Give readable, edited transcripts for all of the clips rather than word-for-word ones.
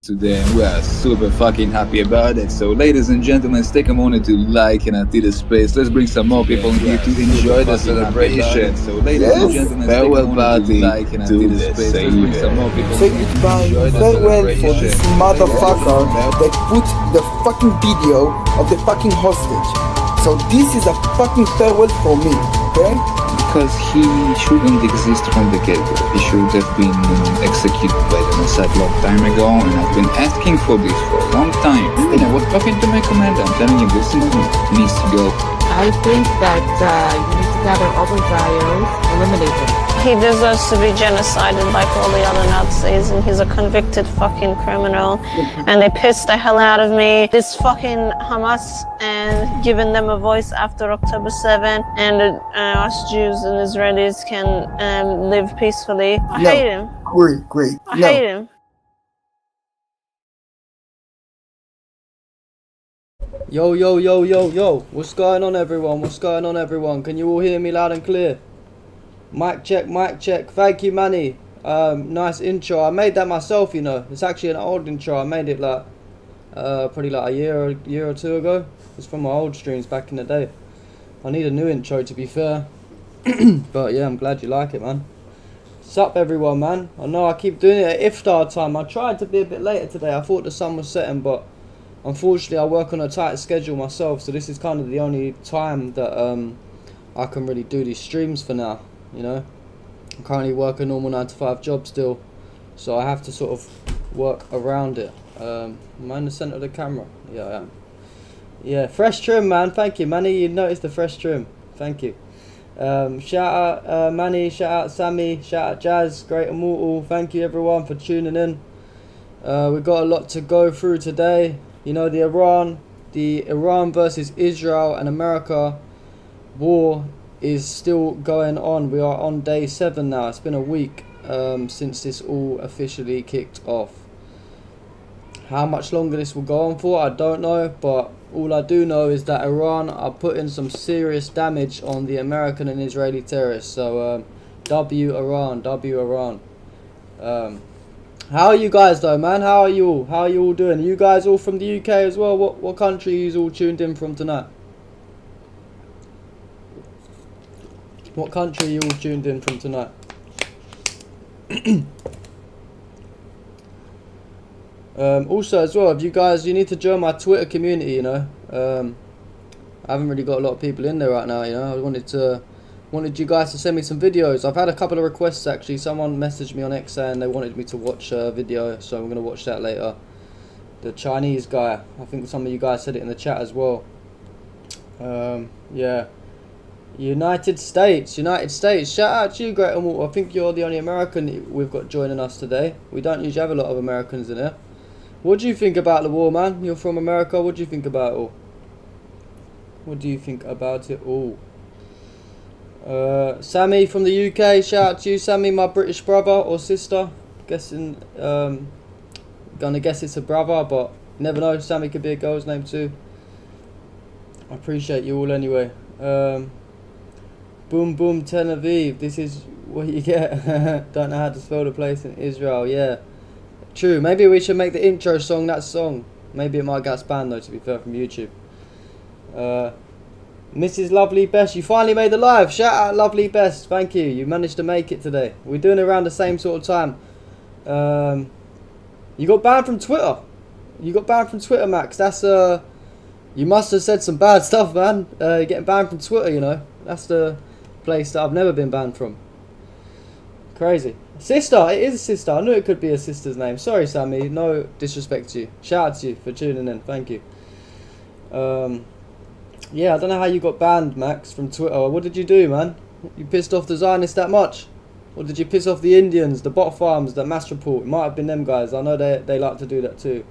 today, and we are super fucking happy about it. So ladies and gentlemen, take a moment to like and until the space. Let's bring some more people in here to enjoy the celebration. So ladies and gentlemen, farewell party like and until the space. Let's bring some more people Say goodbye, farewell for this motherfucker that put the fucking video of the fucking hostage. So this is a fucking farewell for me, okay? Because he shouldn't exist from the get-go. He should have been executed by the Mossad long time ago, and I've been asking for this for a long time. And I was talking to my commander. I'm telling you, this needs to go. I think that you need to gather all the Zios, eliminate them. He deserves to be genocided like all the other Nazis, and he's a convicted fucking criminal. And they pissed the hell out of me. This fucking Hamas and giving them a voice after October 7, and us Jews and Israelis can live peacefully. I hate him. Great. I hate him. Yo, what's going on everyone? Can you all hear me loud and clear? Mic check. Thank you, Manny. Nice intro. I made that myself, you know. It's actually an old intro. I made it like probably like a year or two ago. It's from my old streams back in the day. I need a new intro, to be fair. But yeah, I'm glad you like it, man. Sup everyone, man. I know I keep doing it at iftar time. I tried to be a bit later today. I thought the sun was setting, but unfortunately I work on a tight schedule myself, so this is kind of the only time that I can really do these streams for now, you know. I currently work a normal 9 to 5 job still, so I have to sort of work around it. Am I in the centre of the camera? Yeah, I am. Yeah, fresh trim, man. Thank you, Manny. You noticed the fresh trim. Thank you. Shout out Manny, shout out Sammy, shout out Jazz, Great Immortal. Thank you everyone for tuning in. We've got a lot to go through today. You know, the Iran versus Israel and America war is still going on. We are on day 7 now. It's been a week since this all officially kicked off. How much longer this will go on for, I don't know, but all I do know is that Iran are putting some serious damage on the American and Israeli terrorists. So W Iran. How are you guys though, man? How are you all doing? Are you guys all from the UK as well? What country are you all tuned in from tonight? What country are you all tuned in from tonight? Also as well, if you need to join my Twitter community, you know. I haven't really got a lot of people in there right now, you know. I wanted you guys to send me some videos. I've had a couple of requests actually. Someone messaged me on X saying they wanted me to watch a video, so I'm going to watch that later. The Chinese guy, I think some of you guys said it in the chat as well. Yeah. United States. Shout out to you, Great Immortal. I think you're the only American we've got joining us today. We don't usually have a lot of Americans in here. What do you think about the war, man? You're from America. What do you think about it all? What do you think about it all? Sammy from the UK. Shout out to you, Sammy, my British brother or sister. Gonna guess it's a brother, but you never know. Sammy could be a girl's name too. I appreciate you all anyway. Boom boom Tel Aviv. This is what you get. Don't know how to spell the place in Israel. Yeah. True, maybe we should make the intro song that song. Maybe it might get banned though, to be fair, from YouTube. Mrs. Lovely Best, you finally made the live. Shout out Lovely Best, thank you. You managed to make it today. We're doing it around the same sort of time. You got banned from Twitter. Max. That's you must have said some bad stuff, man. You're getting banned from Twitter, you know. That's the place that I've never been banned from. Crazy. Sister, it is a sister. I knew it could be a sister's name. Sorry, Sammy. No disrespect to you. Shout out to you for tuning in. Thank you. Yeah, I don't know how you got banned, Max, from Twitter. What did you do, man? You pissed off the Zionists that much? Or did you piss off the Indians, the bot farms, the mass report? It might have been them guys. I know they like to do that too.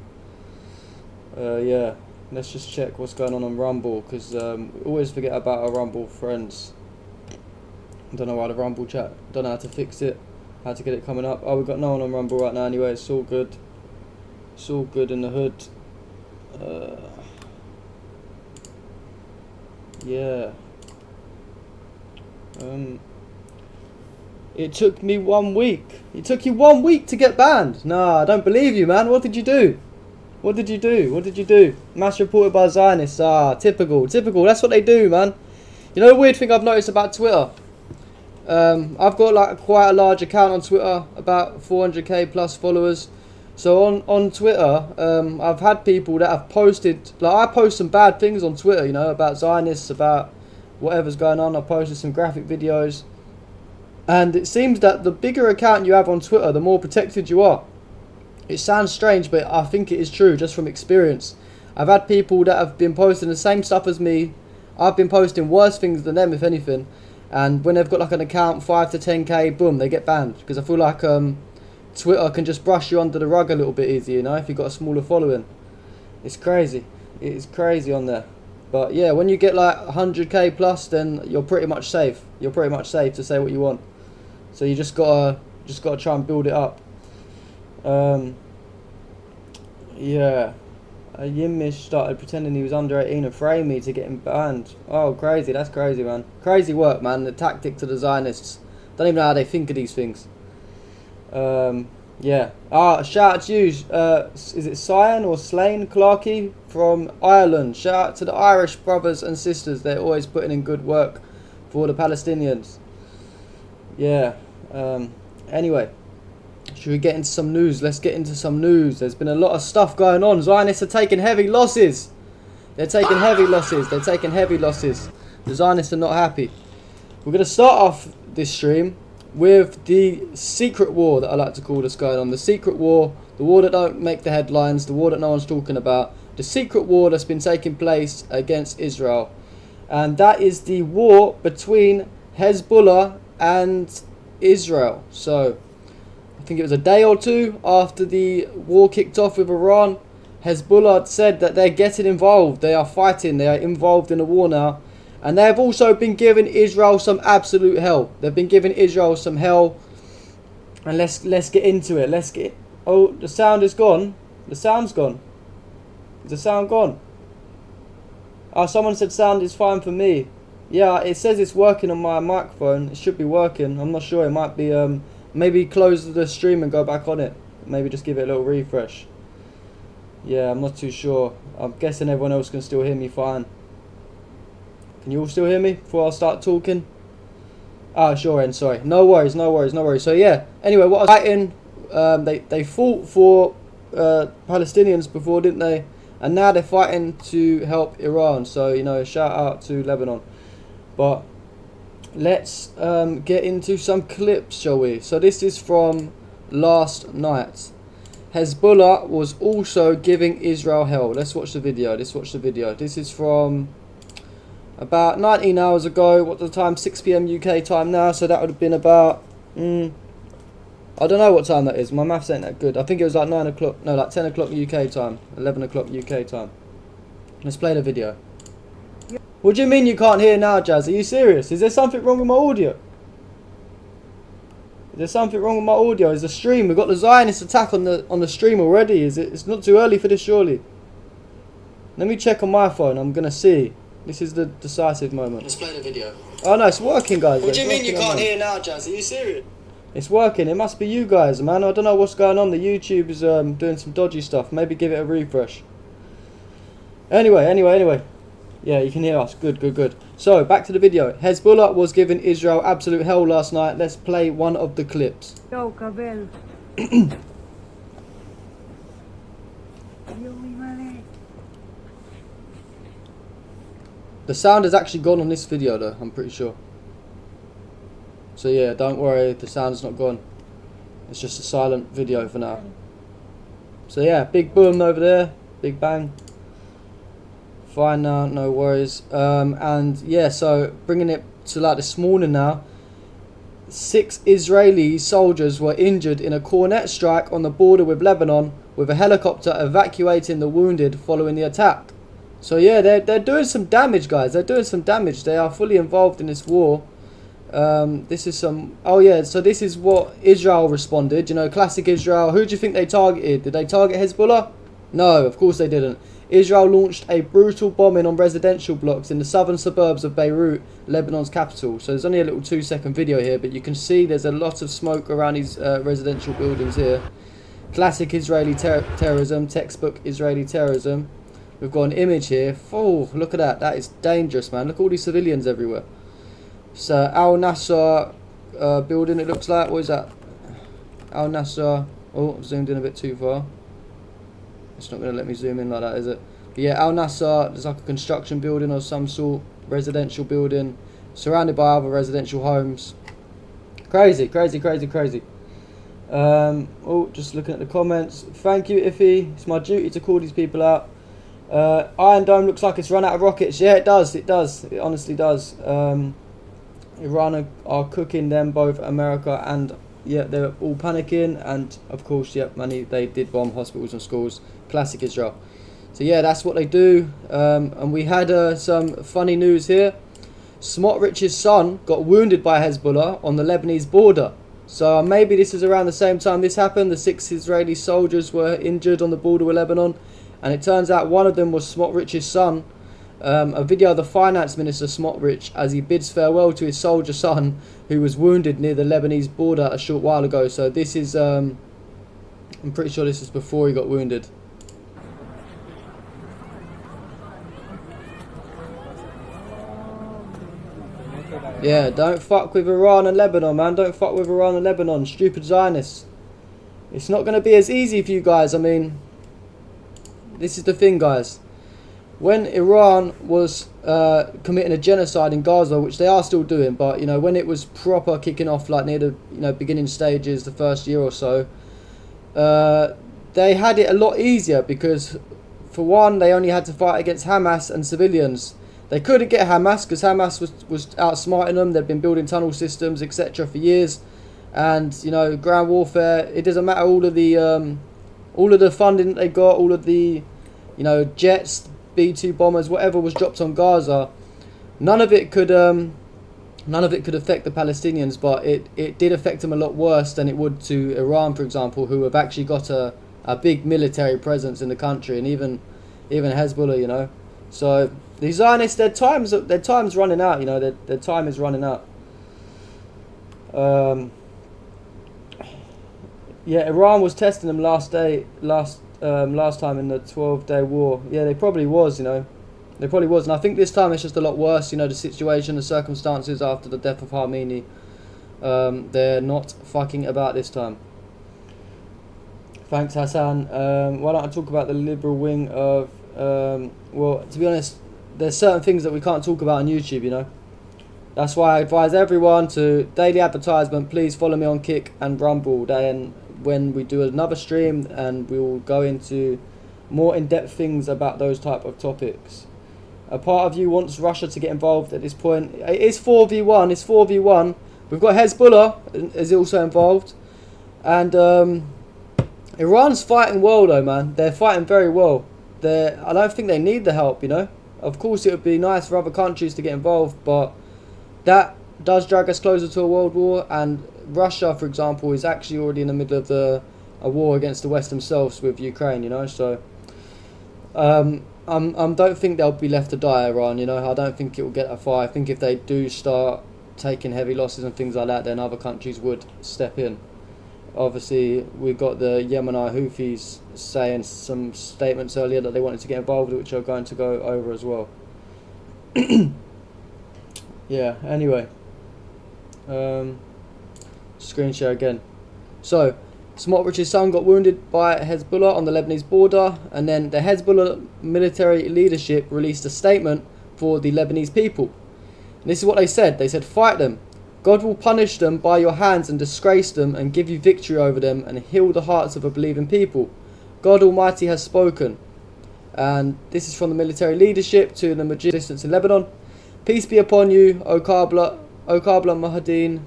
Yeah. Let's just check what's going on Rumble, because we always forget about our Rumble friends. I don't know why the Rumble chat. Don't know how to fix it. How to get it coming up. Oh, we've got no one on Rumble right now anyway. It's all good. It's all good in the hood. Yeah. It took me 1 week. It took you 1 week to get banned. Nah, I don't believe you, man. What did you do? What did you do? What did you do? Mass reported by Zionists. Ah, typical. Typical. That's what they do, man. You know the weird thing I've noticed about Twitter? I've got like quite a large account on Twitter, about 400k plus followers. So on Twitter, I've had people that have posted, like I post some bad things on Twitter, you know, about Zionists, about whatever's going on. I posted some graphic videos. And it seems that the bigger account you have on Twitter, the more protected you are. It sounds strange, but I think it is true, just from experience. I've had people that have been posting the same stuff as me. I've been posting worse things than them, if anything. And when they've got like an account, 5 to 10k, boom, they get banned. Because I feel like Twitter can just brush you under the rug a little bit easier, you know, if you've got a smaller following. It's crazy. It is crazy on there. But yeah, when you get like 100k plus, then you're pretty much safe. You're pretty much safe to say what you want. So you just gotta try and build it up. Yeah. A Yimmish started pretending he was under 18 and framed me to get him banned. Oh, crazy. That's crazy, man. Crazy work, man. The tactic to the Zionists. Don't even know how they think of these things. Yeah. Ah, shout out to you. Is it Cyan or Slane Clarkey from Ireland? Shout out to the Irish brothers and sisters. They're always putting in good work for the Palestinians. Yeah. Anyway. Should we get into some news? Let's get into some news. There's been a lot of stuff going on. Zionists are taking heavy losses. They're taking heavy losses. They're taking heavy losses. The Zionists are not happy. We're going to start off this stream with the secret war that I like to call that's going on. The secret war. The war that don't make the headlines. The war that no one's talking about. The secret war that's been taking place against Israel. And that is the war between Hezbollah and Israel. So I think it was a day or two after the war kicked off with Iran, Hezbollah said that they're getting involved. They are fighting. They are involved in the war now. And they have also been giving Israel some absolute hell. They've been giving Israel some hell. And let's get into it. Oh, the sound is gone. The sound's gone. Is the sound gone? Oh, someone said sound is fine for me. Yeah, it says it's working on my microphone. It should be working. I'm not sure. It might be... Maybe close the stream and go back on it. Maybe just give it a little refresh. Yeah, I'm not too sure. I'm guessing everyone else can still hear me fine. Can you all still hear me before I start talking? Ah, sure, and sorry. No worries. So yeah, anyway, what I was fighting, they fought for Palestinians before, didn't they? And now they're fighting to help Iran. So, you know, shout out to Lebanon. But let's get into some clips, shall we? So this is from last night. Hezbollah was also giving Israel hell. Let's watch the video. This is from about 19 hours ago. What's the time? 6 p.m. UK time now. So that would have been about... I don't know what time that is. My maths ain't that good. I think it was like 9 o'clock. No, like 10 o'clock UK time. 11 o'clock UK time. Let's play the video. What do you mean you can't hear now, Jazz? Are you serious? Is there something wrong with my audio? Is the stream? We've got the Zionist attack on the stream already. It's not too early for this, surely. Let me check on my phone. I'm gonna see. This is the decisive moment. Let's play the video. Oh no, it's working, guys. What do you mean you can't hear now, Jazz? Are you serious? It's working. It must be you guys, man. I don't know what's going on. The YouTube is doing some dodgy stuff. Maybe give it a refresh. Anyway. Yeah, you can hear us. Good. So, back to the video. Hezbollah was giving Israel absolute hell last night. Let's play one of the clips. Yo, Kabel. The sound has actually gone on this video, though, I'm pretty sure. So, yeah, don't worry. The sound's not gone. It's just a silent video for now. So, yeah, big boom over there. Big bang. Fine now, no worries. And yeah, so bringing it to like this morning now, 6 Israeli soldiers were injured in a cornet strike on the border with Lebanon, with a helicopter evacuating the wounded following the attack. So yeah, they're doing some damage, guys. They're doing some damage. They are fully involved in this war. This is some... Oh yeah, so this is what Israel responded. You know, classic Israel. Who do you think they targeted? Did they target Hezbollah? No, of course they didn't. Israel launched a brutal bombing on residential blocks in the southern suburbs of Beirut, Lebanon's capital. So there's only a little 2-second video here, but you can see there's a lot of smoke around these residential buildings here. Classic Israeli terrorism, textbook Israeli terrorism. We've got an image here. Oh, look at that. That is dangerous, man. Look at all these civilians everywhere. So Al Nasser building, it looks like. What is that? Al Nasser. Oh, I've zoomed in a bit too far. It's not going to let me zoom in like that, is it? But yeah, Al Nasser, there's like a construction building of some sort, residential building, surrounded by other residential homes. Crazy, crazy, crazy, crazy. Oh, just looking at the comments. Thank you, Iffy. It's my duty to call these people out. Iron Dome looks like it's run out of rockets. Yeah, it does. It does. It honestly does. Iran are cooking them, both America and... Yeah, they're all panicking, and of course, yeah, they did bomb hospitals and schools. Classic Israel. So yeah, that's what they do. And we had some funny news here. Smotrich's son got wounded by Hezbollah on the Lebanese border. So maybe this is around the same time this happened. The 6 Israeli soldiers were injured on the border with Lebanon, and it turns out one of them was Smotrich's son. A video of the finance minister Smotrich as he bids farewell to his soldier son who was wounded near the Lebanese border a short while ago. So this is, I'm pretty sure this is before he got wounded. Yeah, don't fuck with Iran and Lebanon, man. Don't fuck with Iran and Lebanon. Stupid Zionists. It's not going to be as easy for you guys. I mean, this is the thing, guys. When Iran was committing a genocide in Gaza, which they are still doing, but, you know, when it was proper kicking off, like near the, you know, beginning stages, the first year or so, they had it a lot easier because, for one, they only had to fight against Hamas and civilians. They couldn't get Hamas because Hamas was outsmarting them. They'd been building tunnel systems, etc. for years, and, you know, ground warfare. It doesn't matter all of the funding that they got, all of the, you know, jets, B-2 bombers, whatever was dropped on Gaza, none of it could affect the Palestinians, but it did affect them a lot worse than it would to Iran, for example, who have actually got a big military presence in the country, and even Hezbollah, you know. So the Zionists, their time's running out, you know. Their time is running out. Yeah, Iran was testing them last time in the 12-day war. Yeah, they probably was, you know. They probably was. And I think this time it's just a lot worse, you know, the situation, the circumstances after the death of Khamenei. They're not fucking about this time. Thanks, Hassan. Why don't I talk about the liberal wing of... well, to be honest, there's certain things that we can't talk about on YouTube, you know. That's why I advise everyone to daily advertisement. Please follow me on Kick and Rumble. Then when we do another stream, and we will go into more in-depth things about those type of topics. A part of you wants Russia to get involved at this point. It's 4v1. It's 4v1. We've got Hezbollah is also involved, and Iran's fighting well though, man. They're fighting very well. I don't think they need the help, you know. Of course, it would be nice for other countries to get involved, but that does drag us closer to a world war. And Russia, for example, is actually already in the middle of a war against the West themselves with Ukraine, you know. So I don't think they'll be left to die, Iran, you know. I don't think it will get that far. I think if they do start taking heavy losses and things like that, then other countries would step in. Obviously, we got the Yemeni Houthis saying some statements earlier that they wanted to get involved, which are going to go over as well. Yeah, anyway. Screen share again. So, Smotrich's son got wounded by Hezbollah on the Lebanese border, and then the Hezbollah military leadership released a statement for the Lebanese people. And this is what they said. They said, "Fight them. God will punish them by your hands and disgrace them and give you victory over them and heal the hearts of a believing people. God Almighty has spoken." And this is from the military leadership to the resistance in Lebanon. "Peace be upon you, O Qabla Mahadin,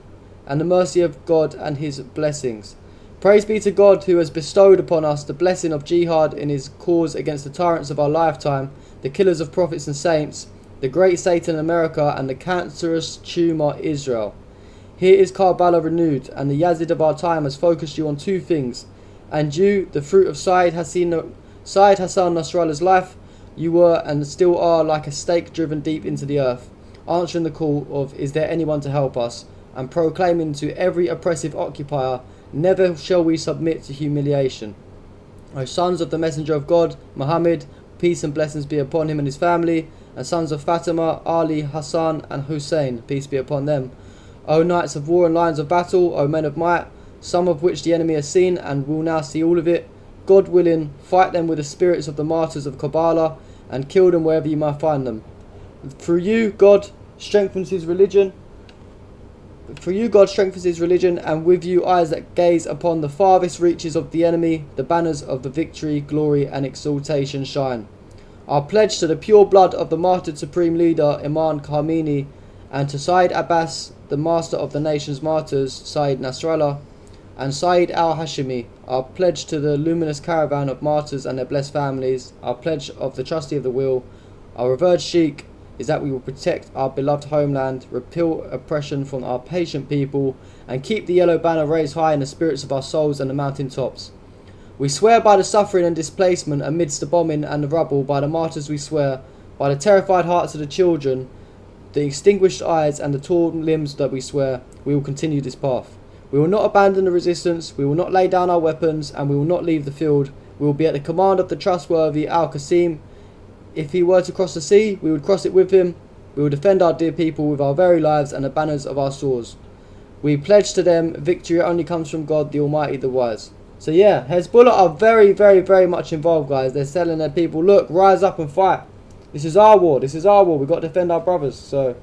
and the mercy of God and his blessings. Praise be to God who has bestowed upon us the blessing of jihad in his cause against the tyrants of our lifetime, the killers of prophets and saints, the great Satan America, and the cancerous tumor Israel. Here is Karbala renewed, and the Yazid of our time has focused you on two things. And you, the fruit of Sayyid Hassan Nasrallah's life, you were and still are like a stake driven deep into the earth, answering the call of, is there anyone to help us? And proclaiming to every oppressive occupier, never shall we submit to humiliation. O sons of the messenger of God, Muhammad, peace and blessings be upon him and his family, and sons of Fatima, Ali, Hassan and Hussein, peace be upon them. O knights of war and lions of battle, O men of might, some of which the enemy has seen and will now see all of it, God willing, fight them with the spirits of the martyrs of Kabbalah, and kill them wherever you might find them. Through you, God strengthens his religion. For you God strengthens his religion, and with you eyes that gaze upon the farthest reaches of the enemy, the banners of the victory, glory and exaltation shine. Our pledge to the pure blood of the martyred supreme leader Imam Khomeini, and to Sayyid Abbas, the master of the nation's martyrs, Sayyid Nasrallah, and Sayyid al-Hashimi, our pledge to the luminous caravan of martyrs and their blessed families, our pledge of the trustee of the will, our revered sheikh, is that we will protect our beloved homeland, repel oppression from our patient people, and keep the yellow banner raised high in the spirits of our souls and the mountain tops. We swear by the suffering and displacement amidst the bombing and the rubble, by the martyrs we swear, by the terrified hearts of the children, the extinguished eyes and the torn limbs that we swear, we will continue this path. We will not abandon the resistance, we will not lay down our weapons, and we will not leave the field. We will be at the command of the trustworthy Al-Qasim. If he were to cross the sea, we would cross it with him. We will defend our dear people with our very lives and the banners of our swords. We pledge to them, victory only comes from God, the Almighty, the Wise. So yeah, Hezbollah are very, very, very much involved, guys. They're telling their people, look, rise up and fight. This is our war. This is our war. We've got to defend our brothers. So,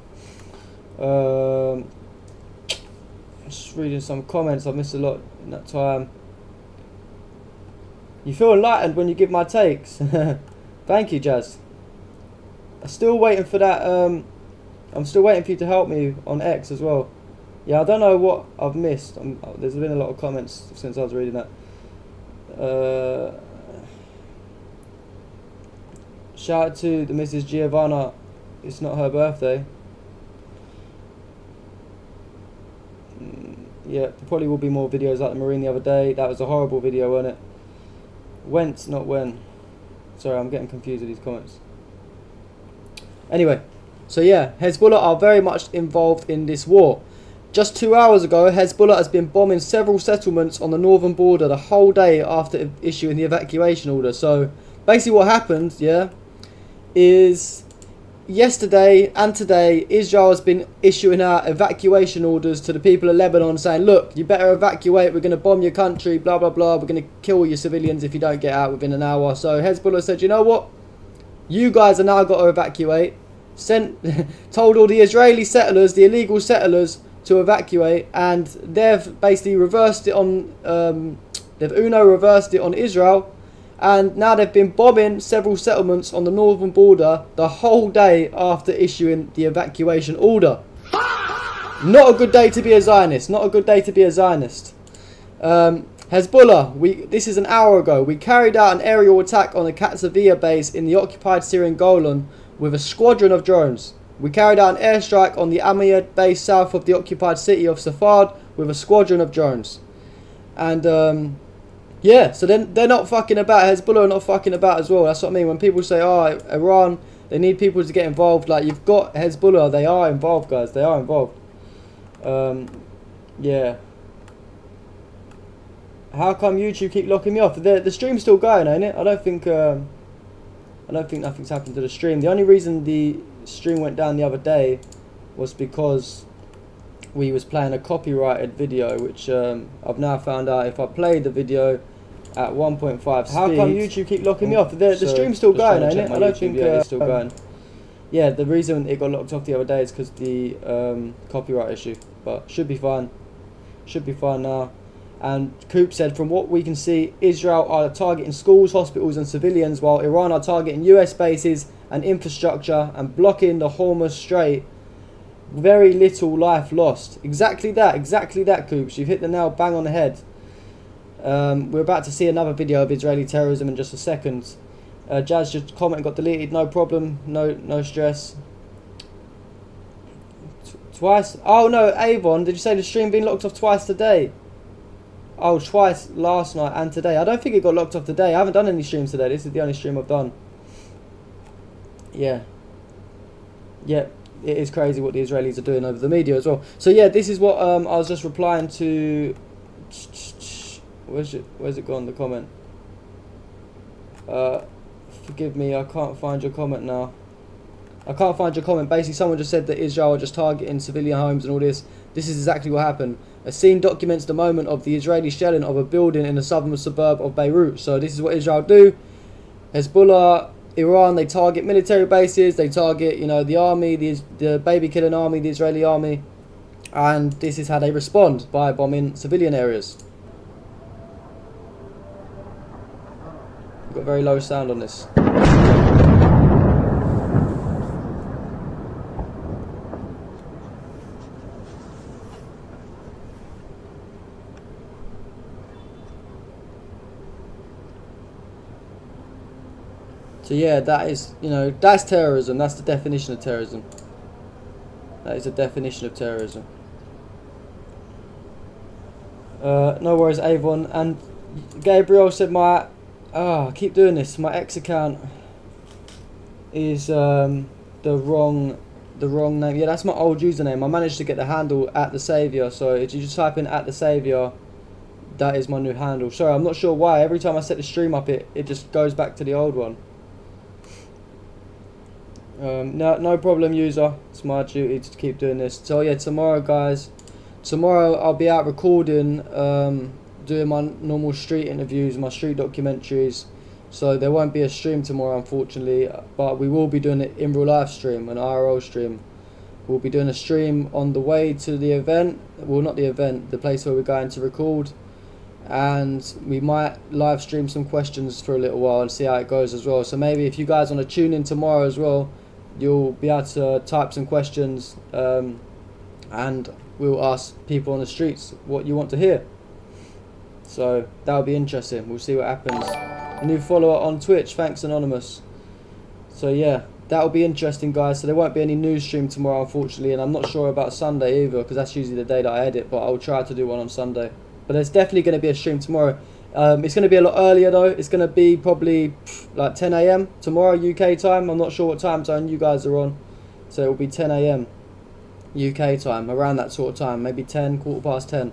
just reading some comments. I missed a lot in that time. You feel enlightened when you give my takes. Thank you, Jazz. I'm still waiting for that. I'm still waiting for you to help me on X as well. Yeah, I don't know what I've missed. There's been a lot of comments since I was reading that. Shout out to the Mrs. Giovanna. It's not her birthday. Yeah, there probably will be more videos like the Marine the other day. That was a horrible video, wasn't it? Went, not when. Sorry, I'm getting confused with these comments. Anyway, so yeah, Hezbollah are very much involved in this war. Just 2 hours ago, Hezbollah has been bombing several settlements on the northern border the whole day after issuing the evacuation order. So basically what happened, yeah, is yesterday and today, Israel has been issuing out evacuation orders to the people of Lebanon saying, look, you better evacuate, we're going to bomb your country, blah, blah, blah, we're going to kill all your civilians if you don't get out within an hour. So Hezbollah said, you know what, you guys are now got to evacuate. Told all the Israeli settlers, the illegal settlers, to evacuate, and they've basically reversed it on, they've reversed it on Israel. And now they've been bombing several settlements on the northern border the whole day after issuing the evacuation order. Not a good day to be a Zionist. Not a good day to be a Zionist. Hezbollah, this is an hour ago. We carried out an aerial attack on the Katsavia base in the occupied Syrian Golan with a squadron of drones. We carried out an airstrike on the Amiyad base south of the occupied city of Safad with a squadron of drones. And yeah, so then they're not fucking about. Hezbollah are not fucking about as well. That's what I mean. When people say, oh, Iran, they need people to get involved. Like, you've got Hezbollah. They are involved, guys. They are involved. Yeah. How come YouTube keep locking me off? The stream's still going, ain't it? I don't think nothing's happened to the stream. The only reason the stream went down the other day was because we was playing a copyrighted video, which I've now found out if I played the video at 1.5 speed. How come YouTube keep locking me off? The stream's still going, ain't it? I don't think it's still going. Yeah, the reason it got locked off the other day is because the copyright issue, but should be fine. Should be fine now. And Coop said, from what we can see, Israel are targeting schools, hospitals and civilians, while Iran are targeting US bases and infrastructure and blocking the Hormuz Strait. Very little life lost. Exactly that, Coops. You've hit the nail bang on the head. We're about to see another video of Israeli terrorism in just a second. Jazz just comment got deleted. No problem. No stress. Twice. Oh no, Avon. Did you say the stream been locked off twice today? Oh, twice last night and today. I don't think it got locked off today. I haven't done any streams today. This is the only stream I've done. yeah, it is crazy what the Israelis are doing over the media as well. So yeah, this is what I was just replying to. Where's it gone? The comment. Forgive me, I can't find your comment now. I can't find your comment. Basically, someone just said that Israel are just targeting civilian homes and all this. This is exactly what happened. A scene documents the moment of the Israeli shelling of a building in the southern suburb of Beirut. So this is what Israel do. Hezbollah, Iran, they target military bases. They target, the army, the baby-killing army, the Israeli army. And this is how they respond, by bombing civilian areas. We've got very low sound on this. So yeah, that is, that's terrorism. That's the definition of terrorism. That is the definition of terrorism. No worries, Avon. And Gabriel said I keep doing this. My X account is the wrong name. Yeah, that's my old username. I managed to get the handle at the Savior. So if you just type in at the Savior, that is my new handle. Sorry, I'm not sure why. Every time I set the stream up, it just goes back to the old one. No problem, user. It's my duty to keep doing this. So yeah, tomorrow, guys. Tomorrow I'll be out recording, doing my normal street interviews, my street documentaries. So there won't be a stream tomorrow, unfortunately. But we will be doing it in real life stream, an IRL stream. We'll be doing a stream on the way to the event. Well, not the event, the place where we're going to record. And we might live stream some questions for a little while and see how it goes as well. So maybe if you guys want to tune in tomorrow as well, you'll be able to type some questions, and we'll ask people on the streets what you want to hear. So that'll be interesting. We'll see what happens. A new follower on Twitch. Thanks, Anonymous. So yeah, that'll be interesting, guys. So there won't be any news stream tomorrow, unfortunately, and I'm not sure about Sunday either, because that's usually the day that I edit, but I'll try to do one on Sunday. But there's definitely going to be a stream tomorrow. It's going to be a lot earlier though. It's going to be probably like 10 AM tomorrow UK time. I'm not sure what time zone you guys are on. So it will be 10 AM UK time, around that sort of time. Maybe 10, quarter past 10.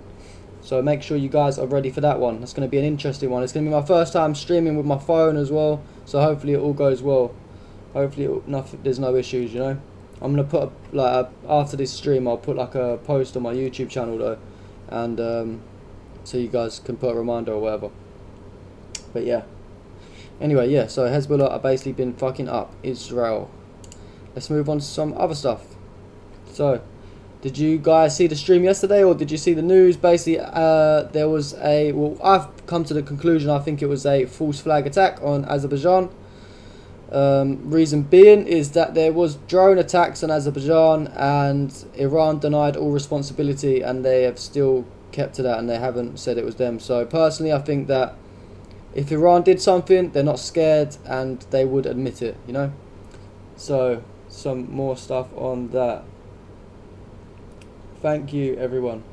So make sure you guys are ready for that one. That's going to be an interesting one. It's going to be my first time streaming with my phone as well. So hopefully it all goes well. Hopefully there's no issues, I'm going to put, after this stream, I'll put like a post on my YouTube channel though. And so you guys can put a reminder or whatever. But yeah. Anyway, yeah, so Hezbollah have basically been fucking up Israel. Let's move on to some other stuff. So, did you guys see the stream yesterday, or did you see the news? Basically, there was I've come to the conclusion, I think it was a false flag attack on Azerbaijan. Reason being is that there was drone attacks on Azerbaijan, and Iran denied all responsibility, and they have still kept to that, and they haven't said it was them. So personally, I think that if Iran did something, they're not scared and they would admit it, So some more stuff on that. Thank you, everyone.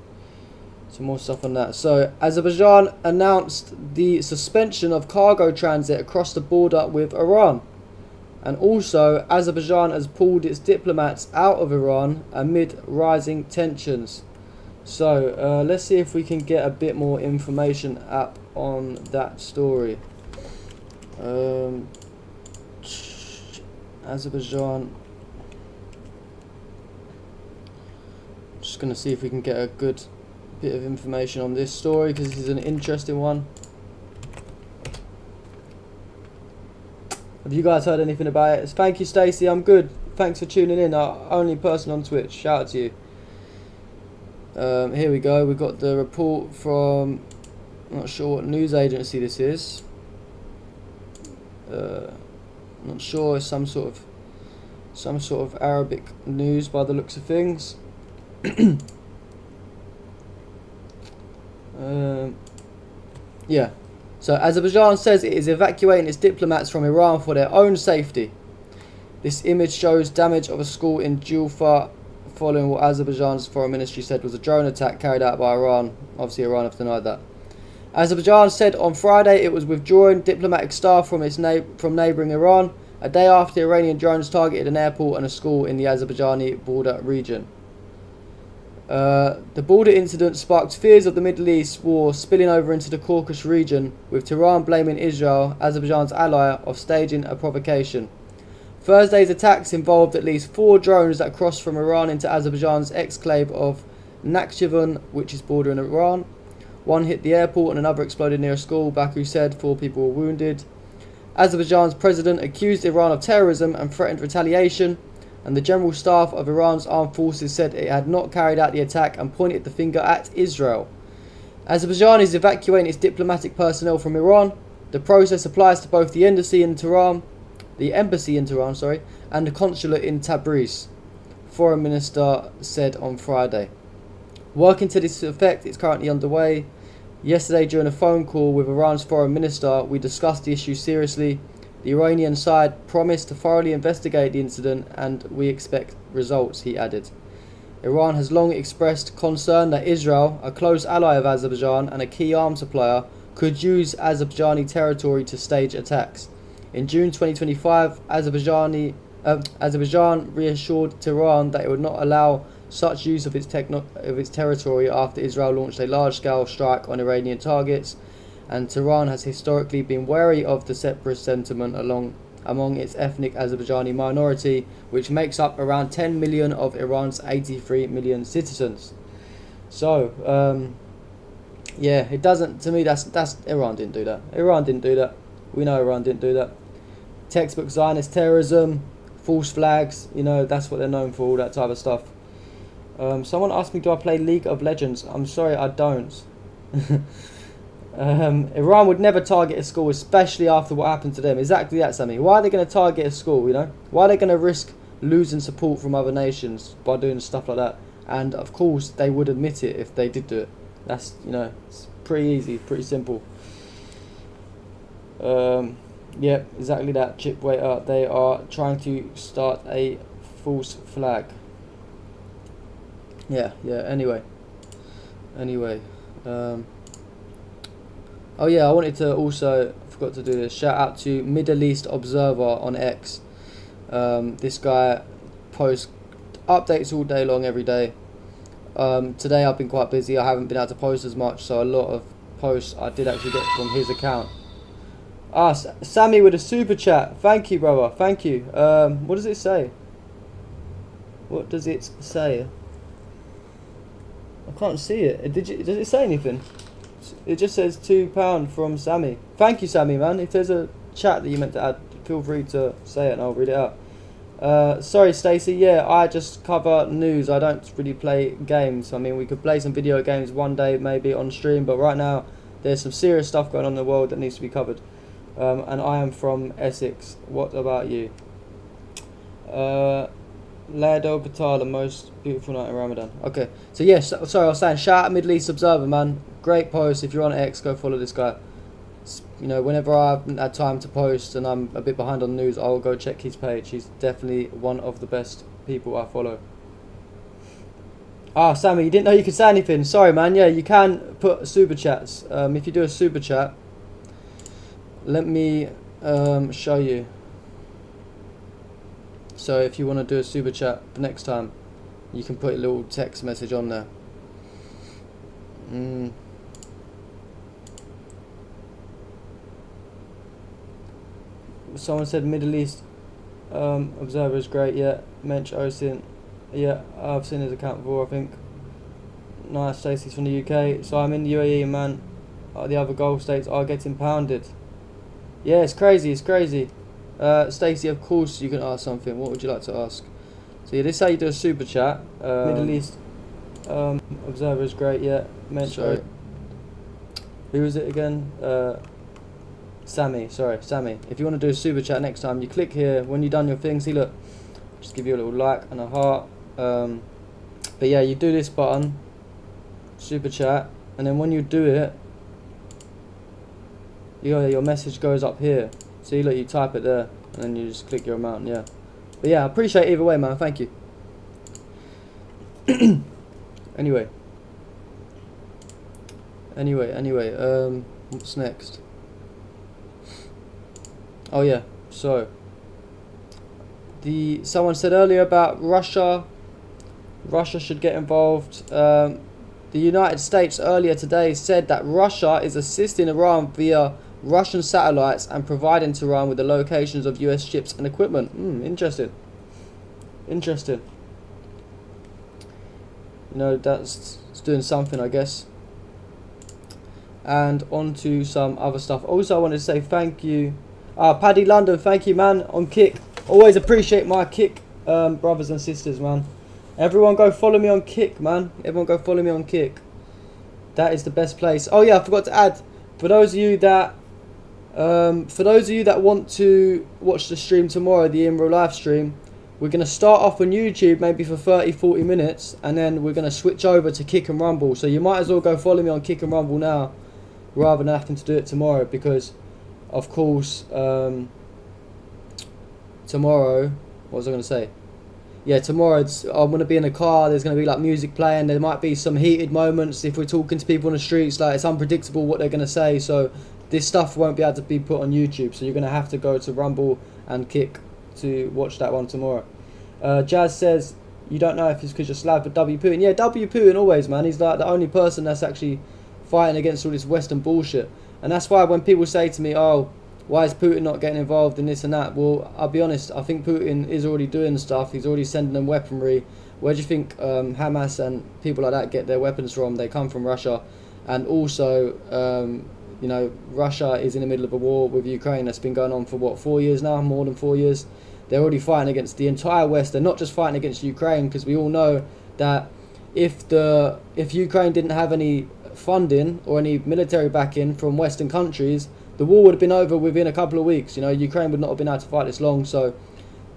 Some more stuff on that. So Azerbaijan announced the suspension of cargo transit across the border with Iran, and also Azerbaijan has pulled its diplomats out of Iran amid rising tensions. So let's see if we can get a bit more information up on that story. Azerbaijan. Just going to see if we can get a good bit of information on this story, because this is an interesting one. Have you guys heard anything about it? Thank you, Stacey. I'm good. Thanks for tuning in. Our only person on Twitch. Shout out to you. Here we go. We've got the report from, I'm not sure what news agency this is. Not sure. It's some sort of Arabic news by the looks of things. Yeah. So Azerbaijan says it is evacuating its diplomats from Iran for their own safety. This image shows damage of a school in Julfa, following what Azerbaijan's foreign ministry said was a drone attack carried out by Iran. Obviously, Iran have denied that. Azerbaijan said on Friday it was withdrawing diplomatic staff from neighbouring Iran a day after Iranian drones targeted an airport and a school in the Azerbaijani border region. The border incident sparked fears of the Middle East war spilling over into the Caucasus region, with Tehran blaming Israel, Azerbaijan's ally, of staging a provocation. Thursday's attacks involved at least 4 drones that crossed from Iran into Azerbaijan's exclave of Nakhchivan, which is bordering Iran. One hit the airport and another exploded near a school, Baku said. 4 people were wounded. Azerbaijan's president accused Iran of terrorism and threatened retaliation, and the General Staff of Iran's armed forces said it had not carried out the attack and pointed the finger at Israel. Azerbaijan is evacuating its diplomatic personnel from Iran. The process applies to both the embassy in Tehran, and the consulate in Tabriz, Foreign Minister said on Friday. Working to this effect is currently underway. Yesterday, during a phone call with Iran's foreign minister, we discussed the issue seriously. The Iranian side promised to thoroughly investigate the incident and we expect results, he added. Iran has long expressed concern that Israel, a close ally of Azerbaijan and a key arms supplier, could use Azerbaijani territory to stage attacks. In June 2025, Azerbaijan reassured Tehran that it would not allow such use of its territory after Israel launched a large-scale strike on Iranian targets, and Tehran has historically been wary of the separatist sentiment among its ethnic Azerbaijani minority, which makes up around 10 million of Iran's 83 million citizens. So, yeah, it doesn't, to me, that's Iran didn't do that. Iran didn't do that. We know Iran didn't do that. Textbook Zionist terrorism, false flags, you know, that's what they're known for, all that type of stuff. Someone asked me, do I play League of Legends? I'm sorry, I don't. Iran would never target a school, especially after what happened to them. Exactly that, Sammy. Why are they going to target a school, you know? Why are they going to risk losing support from other nations by doing stuff like that? And, of course, they would admit it if they did do it. That's, you know, it's pretty easy, pretty simple. Yep, exactly that. Chip, wait up. They are trying to start a false flag. Yeah, anyway. Oh yeah, I wanted to also, forgot to do this, shout out to Middle East Observer on X. This guy posts updates all day long, every day. Today I've been quite busy, I haven't been able to post as much, so a lot of posts I did actually get from his account. Sammy with a super chat, thank you brother, thank you. What does it say? What does it say? I can't see it. Does it say anything? It just says £2 from Sammy. Thank you, Sammy, man. If there's a chat that you meant to add, feel free to say it and I'll read it out. Sorry, Stacey. Yeah, I just cover news. I don't really play games. I mean, we could play some video games one day, maybe on stream, but right now there's some serious stuff going on in the world that needs to be covered. And I am from Essex. What about you? Lado Batar, the most beautiful night in Ramadan. Okay, so yes, sorry, I was saying, shout out Middle East Observer, man. Great post. If you're on X, go follow this guy. You know, whenever I haven't had time to post and I'm a bit behind on news, I'll go check his page. He's definitely one of the best people I follow. Sammy, you didn't know you could say anything. Sorry, man. Yeah, you can put super chats. If you do a super chat, let me show you. So if you want to do a super chat for next time, you can put a little text message on there. Someone said Middle East Observer is great. Yeah, Mensch Osin. Yeah, I've seen his account before, I think. Nice, Stacey's from the UK. So I'm in the UAE, man. The other Gulf states are getting pounded. Yeah, it's crazy, Stacey, of course you can ask something. What would you like to ask? So yeah, this is how you do a super chat. Middle East Observer is great. Yeah, Mensch. Who was it again? Sammy. Sorry, Sammy. If you want to do a super chat next time, you click here. When you've done your thing, see, look, just give you a little like and a heart. But yeah, you do this button, super chat, and then when you do it, your message goes up here. See, look, you type it there, and then you just click your amount. Yeah. But yeah, I appreciate it either way, man. Thank you. Anyway. What's next? Oh yeah, so Someone said earlier about Russia. Russia should get involved. The United States earlier today said that Russia is assisting Iran via Russian satellites and providing Tehran with the locations of US ships and equipment. Interesting. Interesting. You know, that's doing something, I guess. And on to some other stuff. Also, I wanted to say thank you. Paddy London, thank you, man, on Kick. Always appreciate my Kick brothers and sisters, man. Everyone go follow me on Kick, man. Everyone go follow me on Kick. That is the best place. Oh yeah, I forgot to add, for those of you that want to watch the stream tomorrow, the in real life stream, we're going to start off on YouTube maybe for 30-40 minutes, and then we're going to switch over to Kick and Rumble. So you might as well go follow me on Kick and Rumble now, rather than having to do it tomorrow, because of course tomorrow, what was I going to say? Yeah, tomorrow I'm going to be in a car, there's going to be like music playing, there might be some heated moments if we're talking to people on the streets, like it's unpredictable what they're going to say, so this stuff won't be able to be put on YouTube, so you're going to have to go to Rumble and Kick to watch that one tomorrow. Jazz says, you don't know if it's because you're Slav, but W. Putin. Yeah, W. Putin always, man, he's like the only person that's actually fighting against all this Western bullshit. And that's why when people say to me, oh, why is Putin not getting involved in this and that? Well, I'll be honest, I think Putin is already doing stuff. He's already sending them weaponry. Where do you think Hamas and people like that get their weapons from? They come from Russia. And also, you know, Russia is in the middle of a war with Ukraine that's been going on for, what, 4 years now? More than 4 years. They're already fighting against the entire West. They're not just fighting against Ukraine, because we all know that if Ukraine didn't have any funding or any military backing from Western countries, the war would have been over within a couple of weeks. You know, Ukraine would not have been able to fight this long. So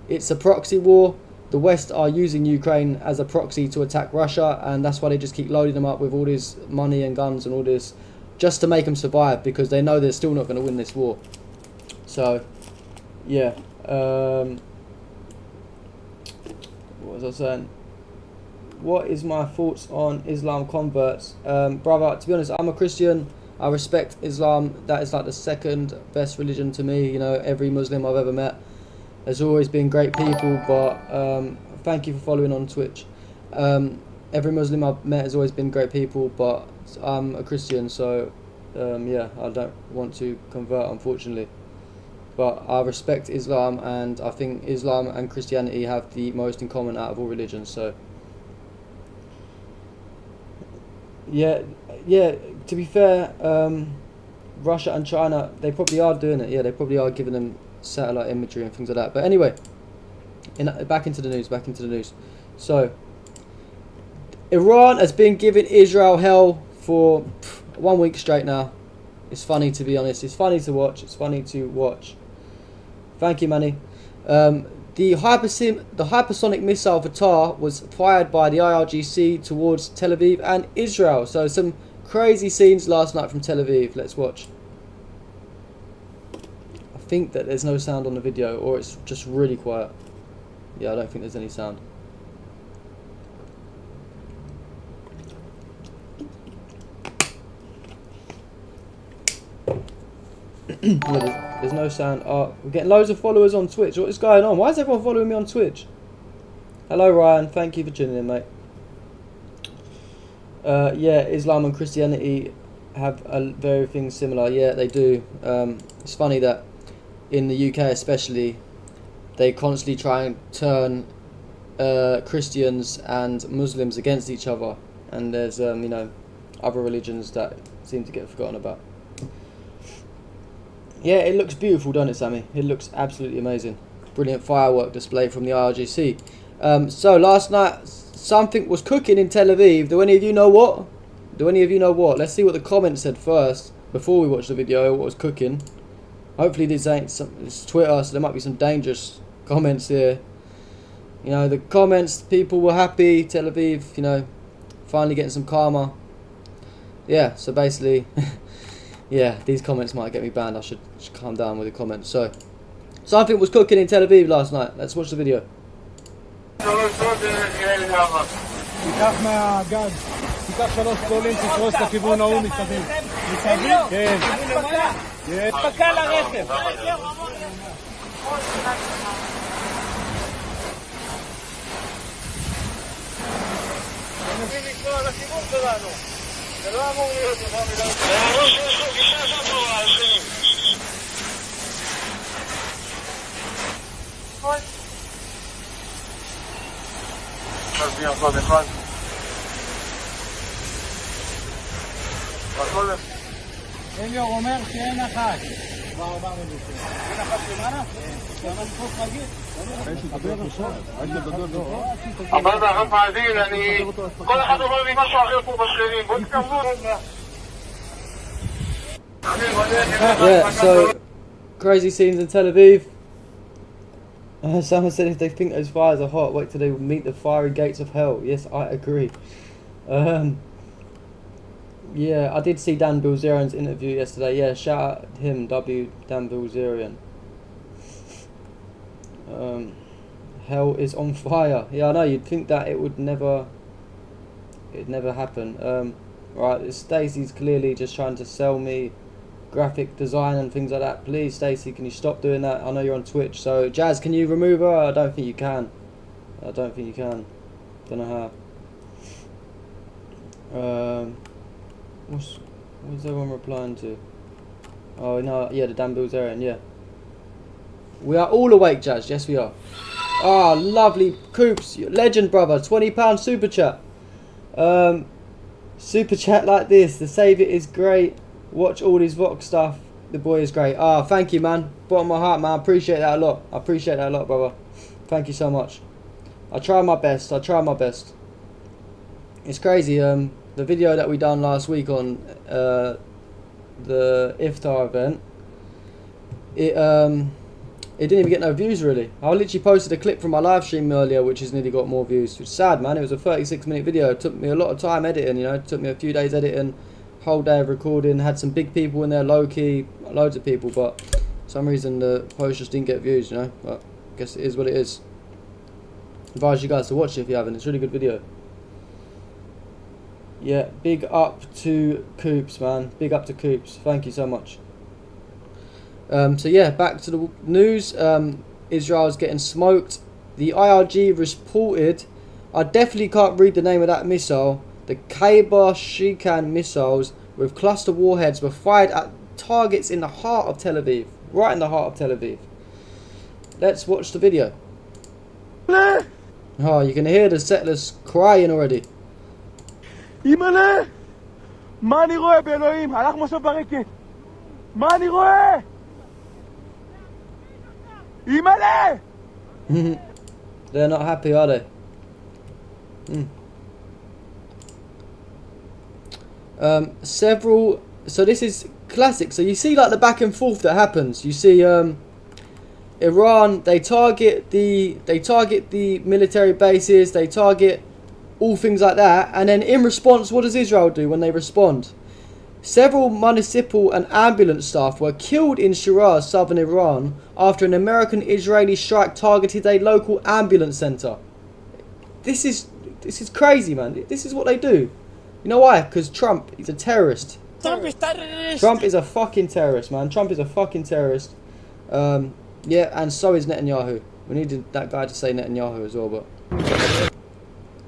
it's a proxy war. The West are using Ukraine as a proxy to attack Russia, and that's why they just keep loading them up with all this money and guns and all this, just to make them survive, because they know they're still not going to win this war. So, yeah. What was I saying? What is my thoughts on Islam converts? Brother, to be honest, I'm a Christian. I respect Islam. That is like the second best religion to me. You know, every Muslim I've ever met. There's always been great people, but thank you for following on Twitch. Every Muslim I've met has always been great people, but I'm a Christian, so yeah, I don't want to convert, unfortunately. But I respect Islam, and I think Islam and Christianity have the most in common out of all religions. So yeah. To be fair, Russia and China, they probably are doing it. Yeah, they probably are giving them satellite imagery and things like that. But anyway, back into the news. So, Iran has been giving Israel hell for 1 week straight now. It's funny, to be honest. It's funny to watch. Thank you, Manny. The hypersonic missile Qatar was fired by the IRGC towards Tel Aviv and Israel. So some crazy scenes last night from Tel Aviv. Let's watch. I think that there's no sound on the video, or it's just really quiet. Yeah, I don't think there's any sound. There's no sound. We're getting loads of followers on Twitch. What is going on? Why is everyone following me on Twitch? Hello, Ryan. Thank you for tuning in, mate. Yeah, Islam and Christianity have very things similar. Yeah, they do. It's funny that in the UK especially, they constantly try and turn Christians and Muslims against each other. And there's, you know, other religions that seem to get forgotten about. Yeah, it looks beautiful, doesn't it, Sammy? It looks absolutely amazing. Brilliant firework display from the IRGC. So last night, something was cooking in Tel Aviv. Do any of you know what? Let's see what the comments said first, before we watch the video, what was cooking. Hopefully this ain't it's Twitter, so there might be some dangerous comments here. You know, the comments, people were happy, Tel Aviv, you know, finally getting some karma. Yeah, so basically... yeah, these comments might get me banned. I should calm down with the comments. So, something was cooking in Tel Aviv last night. Let's watch the video. תיקח מהגג, תיקח 3 גדולים, תפרוס לכיוון ההוא מסביב. מסביב? כן. אספקה לרכב. מנסים לקרוא על הכיוון שלנו. זה לא אמור להיות לך מילה. זה אמרו שיש לו גישה שם נורא על שנים. נכון. תסביר קודם אחד. קודם. אליור אומר שאין אחת. כבר 400 דקות. אין אחת למעלה? כן. למה לקרות רגיל? אבל באחד מעדין, כל אחד אומר לי משהו אחר פה בשכנים, בוא תקרבו. Yeah, so crazy scenes in Tel Aviv. Someone said if they think those fires are hot, wait till they meet the fiery gates of hell. Yes, I agree. Yeah, I did see Dan Bilzerian's interview yesterday. Yeah, shout out him, Dan Bilzerian. Hell is on fire. Yeah, I know, you'd think that it'd never happen. Right, Stacey's clearly just trying to sell me graphic design and things like that. Please, Stacey, can you stop doing that? I know you're on Twitch. So, Jazz, can you remove her? I don't think you can. Don't know how. What's everyone replying to? Oh no, yeah, the Dan Bilzerian, yeah. We are all awake, Jazz. Yes, we are. Ah, lovely Coops, legend, brother. £20 super chat. Super chat like this. The Saviour is great. Watch all his Vox stuff. The boy is great. Ah, thank you, man. Bottom of my heart, man. I appreciate that a lot. Brother. Thank you so much. I try my best. It's crazy. The video that we done last week on the iftar event, it didn't even get no views really. I literally posted a clip from my live stream earlier, which has nearly got more views. It's sad, man. It was a 36-minute video. It took me a lot of time editing. It took me a few days editing, whole day of recording. Had some big people in there, low key, loads of people, but for some reason the post just didn't get views. But I guess it is what it is. Advise you guys to watch it if you haven't. It's a really good video. Yeah, big up to Coops, man. Big up to Coops. Thank you so much. So yeah, back to the news. Israel's getting smoked. The IRG reported, I definitely can't read the name of that missile. The Khaybar Shikan missiles with cluster warheads were fired at targets in the heart of Tel Aviv. Right in the heart of Tel Aviv. Let's watch the video. Oh, you can hear the settlers crying already. אימא'לה! מה אני רואה באלוהים? הלך מושב ברקת! מה אני רואה? אימא'לה! They're not happy, are they? Several. So this is classic. So you see like the back and forth that happens. You see Iran, they target the military bases, they target all things like that, and then in response, what does Israel do when they respond? Several municipal and ambulance staff were killed in Shiraz, southern Iran, after an American-Israeli strike targeted a local ambulance centre. This is crazy, man. This is what they do. You know why? Because Trump, he's a terrorist. Trump is a fucking terrorist, man. Trump is a fucking terrorist. Yeah, and so is Netanyahu. We needed that guy to say Netanyahu as well, but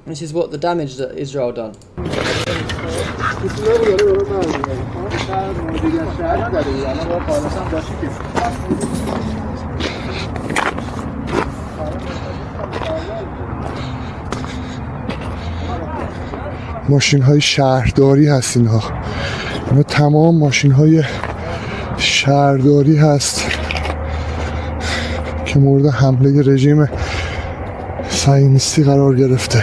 this is what the damage that Israel done. ماشین های شهرداری هست اینا تمام ماشین های شهرداری هست که مورد حمله رژیم صهیونیستی قرار گرفته.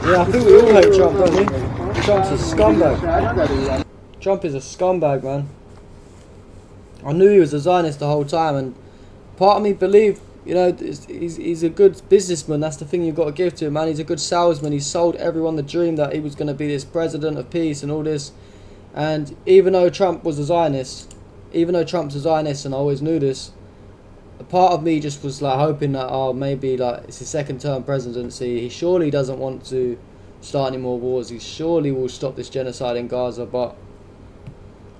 Yeah, I think we all hate Trump, don't we? Trump's a scumbag. Trump is a scumbag, man. I knew he was a Zionist the whole time, and part of me believed, you know, he's a good businessman. That's the thing you've got to give to him, man. He's a good salesman. He sold everyone the dream that he was going to be this president of peace and all this. And even though Trump's a Zionist, and I always knew this, a part of me just was like hoping that, oh, maybe like it's his second term presidency. He surely doesn't want to start any more wars. He surely will stop this genocide in Gaza. But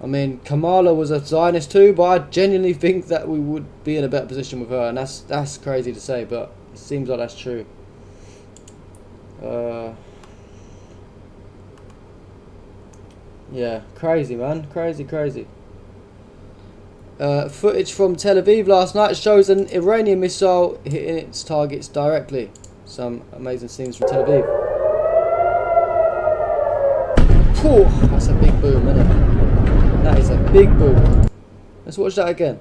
I mean, Kamala was a Zionist too, but I genuinely think that we would be in a better position with her, and that's crazy to say, but it seems like that's true. Yeah, crazy, man. Crazy. Footage from Tel Aviv last night shows an Iranian missile hitting its targets directly. Some amazing scenes from Tel Aviv. Whew, that's a big boom, isn't it? That is a big boom. Let's watch that again.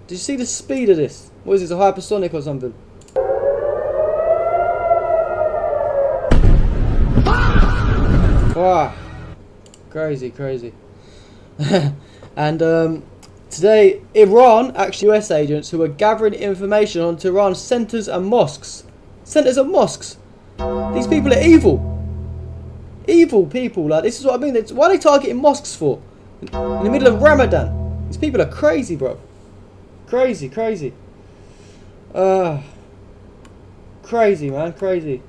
Did you see the speed of this? What is this, a hypersonic or something? Wow. Crazy. And today, Iran, actually US agents who are gathering information on Tehran's centres and mosques. Centres and mosques. These people are evil. Evil people. Like, this is what I mean. Why are they targeting mosques for? In the middle of Ramadan. These people are crazy, bro. Crazy. Crazy, man. Crazy.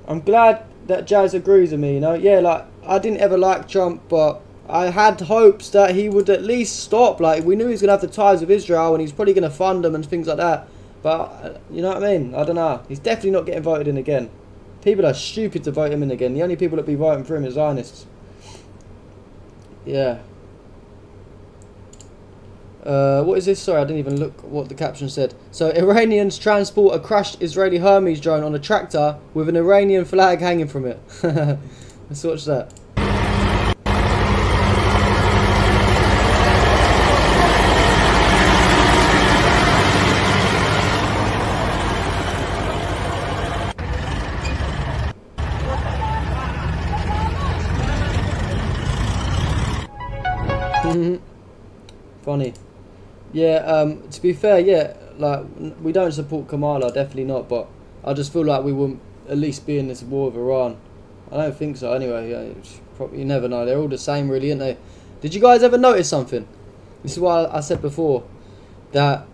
I'm glad that Jazz agrees with me, you know. Yeah, like, I didn't ever like Trump, but I had hopes that he would at least stop. Like, we knew he was going to have the ties with Israel and he's probably going to fund them and things like that. But, you know what I mean? I don't know. He's definitely not getting voted in again. People are stupid to vote him in again. The only people that be voting for him are Zionists. Yeah. What is this? Sorry, I didn't even look what the caption said. So, Iranians transport a crashed Israeli Hermes drone on a tractor with an Iranian flag hanging from it. Let's watch that. Funny. Yeah, to be fair, yeah, like, we don't support Kamala, definitely not, but I just feel like we wouldn't at least be in this war with Iran. I don't think so, anyway. Yeah, you never know. They're all the same, really, aren't they? Did you guys ever notice something? This is what I said before, that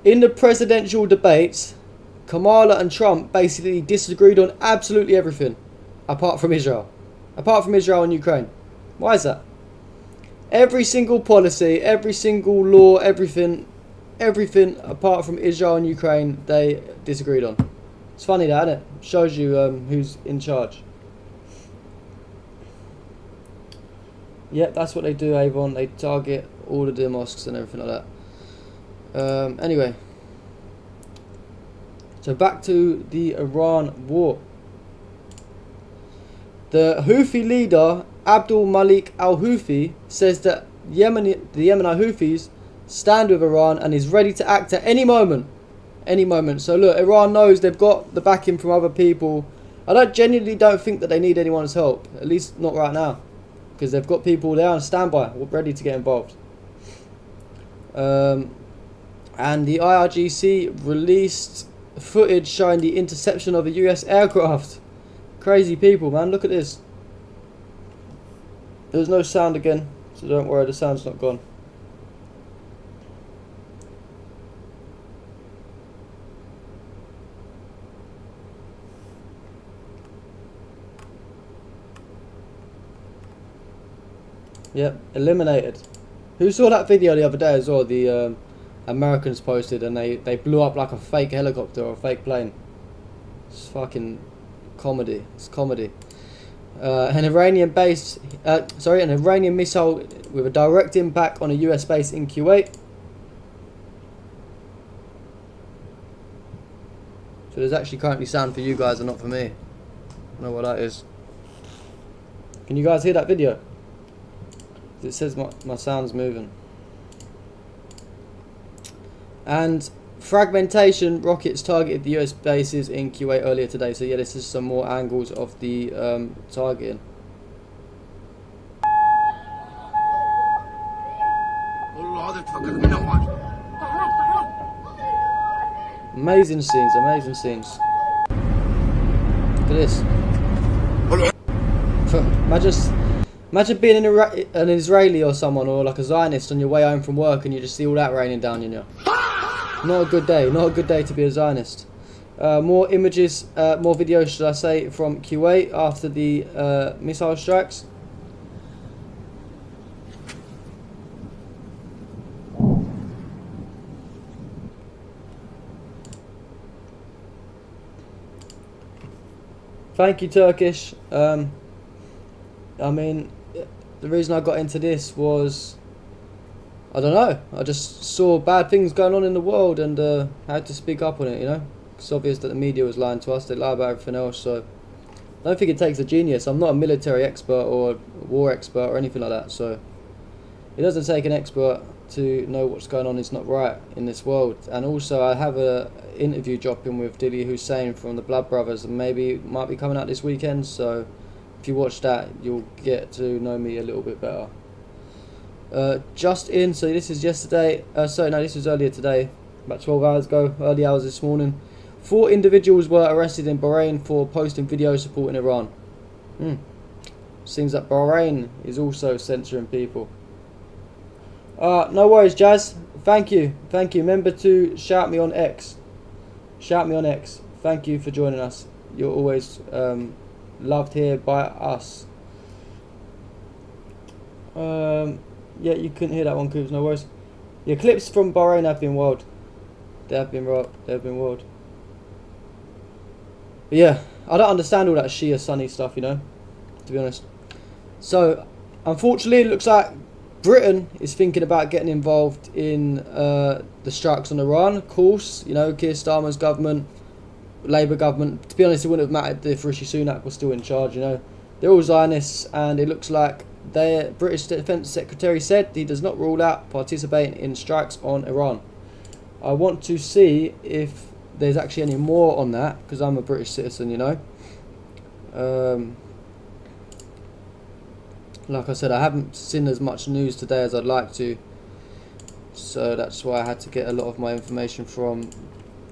in the presidential debates, Kamala and Trump basically disagreed on absolutely everything, apart from Israel. Apart from Israel and Ukraine. Why is that? Every single policy, every single law, everything apart from Israel and Ukraine, they disagreed on. It's funny that, isn't it? Shows you who's in charge. Yep, that's what they do, Avon. They target all of the mosques and everything like that. Anyway. So back to the Iran war. The Houthi leader, Abdul Malik al-Houthi, says that the Yemeni Houthis stand with Iran and is ready to act at any moment. Any moment. So look, Iran knows they've got the backing from other people. I genuinely don't think that they need anyone's help. At least not right now. Because they've got people there on standby, ready to get involved. And the IRGC released footage showing the interception of a US aircraft. Crazy people, man. Look at this. There's no sound again, so don't worry, the sound's not gone. Yep, eliminated. Who saw that video the other day as well? The Americans posted, and they blew up like a fake helicopter or a fake plane. It's fucking comedy. It's comedy. An Iranian missile with a direct impact on a US base in Kuwait. So there's actually currently sound for you guys and not for me. I don't know what that is. Can you guys hear that video? It says my sound's moving. And fragmentation rockets targeted the US bases in Kuwait earlier today. So yeah, this is some more angles of the targeting. Amazing scenes, amazing scenes. Look at this. Imagine being an Israeli or someone, or like a Zionist on your way home from work, and you just see all that raining down on you. Not a good day. Not a good day to be a Zionist. More images, more videos, should I say, from Kuwait after the missile strikes. Thank you, Turkish. I mean, the reason I got into this was, I don't know, I just saw bad things going on in the world and had to speak up on it, you know. It's obvious that the media was lying to us, they lie about everything else, so I don't think it takes a genius. I'm not a military expert or a war expert or anything like that, so it doesn't take an expert to know what's going on is not right in this world. And also I have a interview dropping with Dili Hussein from the Blood Brothers, and maybe it might be coming out this weekend, so if you watch that you'll get to know me a little bit better. Just in, so this is yesterday, sorry no, this was earlier today, about 12 hours ago, early hours this morning. 4 individuals were arrested in Bahrain for posting videos supporting Iran. Seems that Bahrain is also censoring people. No worries, Jazz. Thank you. Remember to shout me on X. Thank you for joining us. You're always loved here by us. Yeah, you couldn't hear that one, Coops. No worries. Yeah, clips from Bahrain have been wild. They have been wild. But yeah, I don't understand all that Shia Sunni stuff, you know, to be honest. So, unfortunately, it looks like Britain is thinking about getting involved in the strikes on Iran. Of course, you know, Keir Starmer's government, Labour government. To be honest, it wouldn't have mattered if Rishi Sunak was still in charge, you know. They're all Zionists, and it looks like the British Defence Secretary said he does not rule out participating in strikes on Iran. I want to see if there's actually any more on that, because I'm a British citizen, you know. Like I said, I haven't seen as much news today as I'd like to, so that's why I had to get a lot of my information from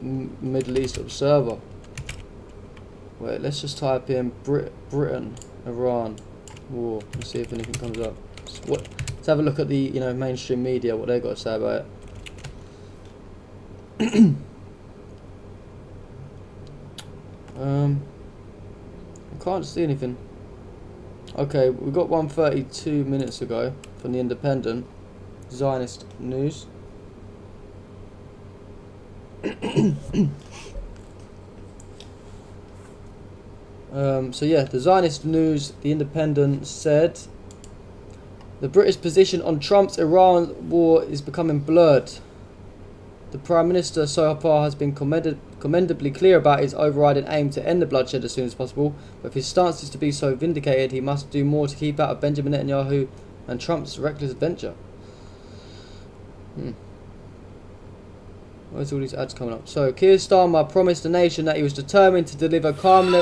Middle East Observer. Wait, let's just type in Britain, Iran war, and see if anything comes up. Let's have a look at the, you know, mainstream media, what they got to say about it. I can't see anything. Okay, we got 1:32 minutes ago from the Independent, Zionist news. So yeah, the Zionist news, the Independent said the British position on Trump's Iran war is becoming blurred. The Prime Minister so far has been commendably clear about his overriding aim to end the bloodshed as soon as possible, but if his stance is to be so vindicated, he must do more to keep out of Benjamin Netanyahu and Trump's reckless venture. Where's all these ads coming up? So, Keir Starmer promised the nation that he was determined to deliver calm...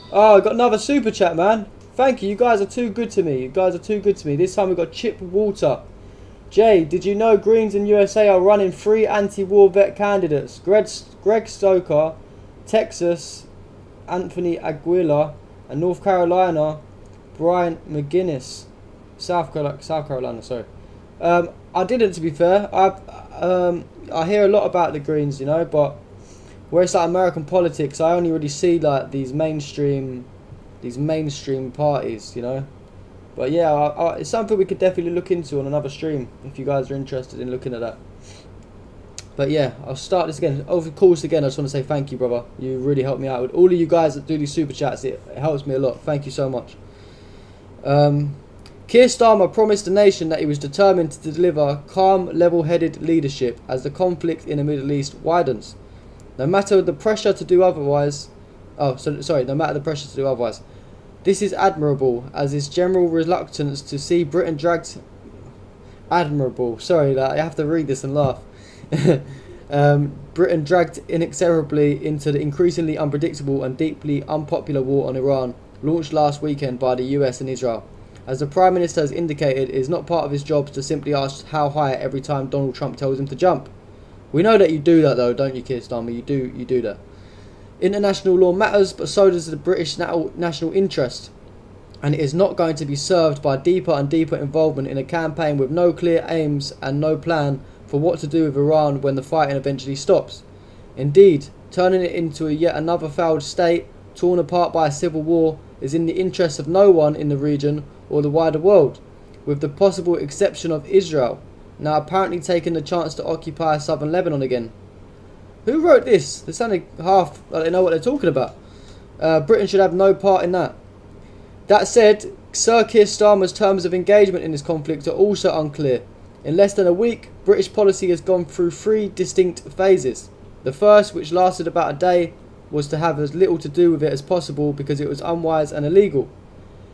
Oh, I got another super chat, man. Thank you. You guys are too good to me. This time we got Chip Walter. Jay, did you know Greens in USA are running 3 anti-war vet candidates? Greg Stoker, Texas, Anthony Aguilar, and North Carolina, Brian McGuinness. South Carolina, sorry. I didn't, to be fair. I hear a lot about the Greens, you know, but where it's like American politics, I only really see like these mainstream parties, you know. But yeah, it's something we could definitely look into on another stream if you guys are interested in looking at that. But yeah, I'll start this again. Of course, again, I just want to say thank you, brother. You really helped me out. With all of you guys that do these super chats, it helps me a lot. Thank you so much. Keir Starmer promised the nation that he was determined to deliver calm, level-headed leadership as the conflict in the Middle East widens. No matter the pressure to do otherwise... no matter the pressure to do otherwise. This is admirable, as his general reluctance to see Britain dragged... Admirable. Sorry, I have to read this and laugh. Britain dragged inexorably into the increasingly unpredictable and deeply unpopular war on Iran, launched last weekend by the US and Israel. As the Prime Minister has indicated, it is not part of his job to simply ask how high every time Donald Trump tells him to jump. We know that you do that though, don't you, Keir Starmer? You do that. International law matters, but so does the British national interest. And it is not going to be served by deeper and deeper involvement in a campaign with no clear aims and no plan for what to do with Iran when the fighting eventually stops. Indeed, turning it into yet another failed state, torn apart by a civil war, is in the interest of no one in the region or the wider world, with the possible exception of Israel, now apparently taking the chance to occupy southern Lebanon again. Who wrote this? They sounded half like they know what they're talking about. Britain should have no part in that. That said, Sir Keir Starmer's terms of engagement in this conflict are also unclear. In less than a week, British policy has gone through 3 distinct phases. The first, which lasted about a day, was to have as little to do with it as possible because it was unwise and illegal.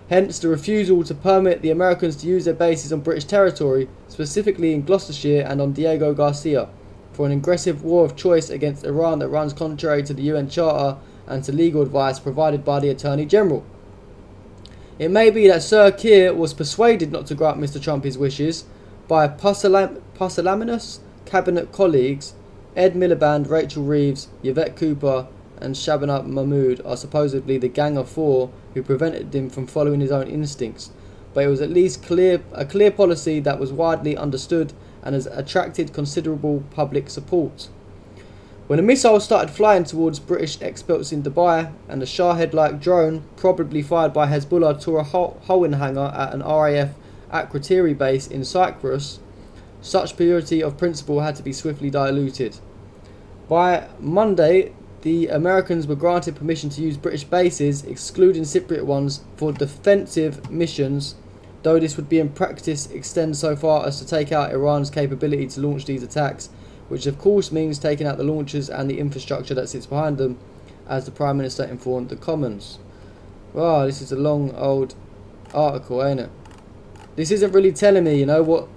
Hence the refusal to permit the Americans to use their bases on British territory, specifically in Gloucestershire and on Diego Garcia, for an aggressive war of choice against Iran that runs contrary to the UN Charter and to legal advice provided by the Attorney General. It may be that Sir Keir was persuaded not to grant Mr. Trump his wishes by pusillanimous cabinet colleagues. Ed Miliband, Rachel Reeves, Yvette Cooper and Shabana Mahmood are supposedly the Gang of Four who prevented him from following his own instincts, but it was at least a clear policy that was widely understood and has attracted considerable public support. When a missile started flying towards British experts in Dubai and a Shahed-like drone, probably fired by Hezbollah, tore a hole in the hangar at an RAF Akrotiri base in Cyprus, such purity of principle had to be swiftly diluted. By Monday, the Americans were granted permission to use British bases, excluding Cypriot ones, for defensive missions, though this would be in practice extend so far as to take out Iran's capability to launch these attacks, which of course means taking out the launchers and the infrastructure that sits behind them, as the Prime Minister informed the Commons. Wow, this is a long old article, ain't it? This isn't really telling me, you know, what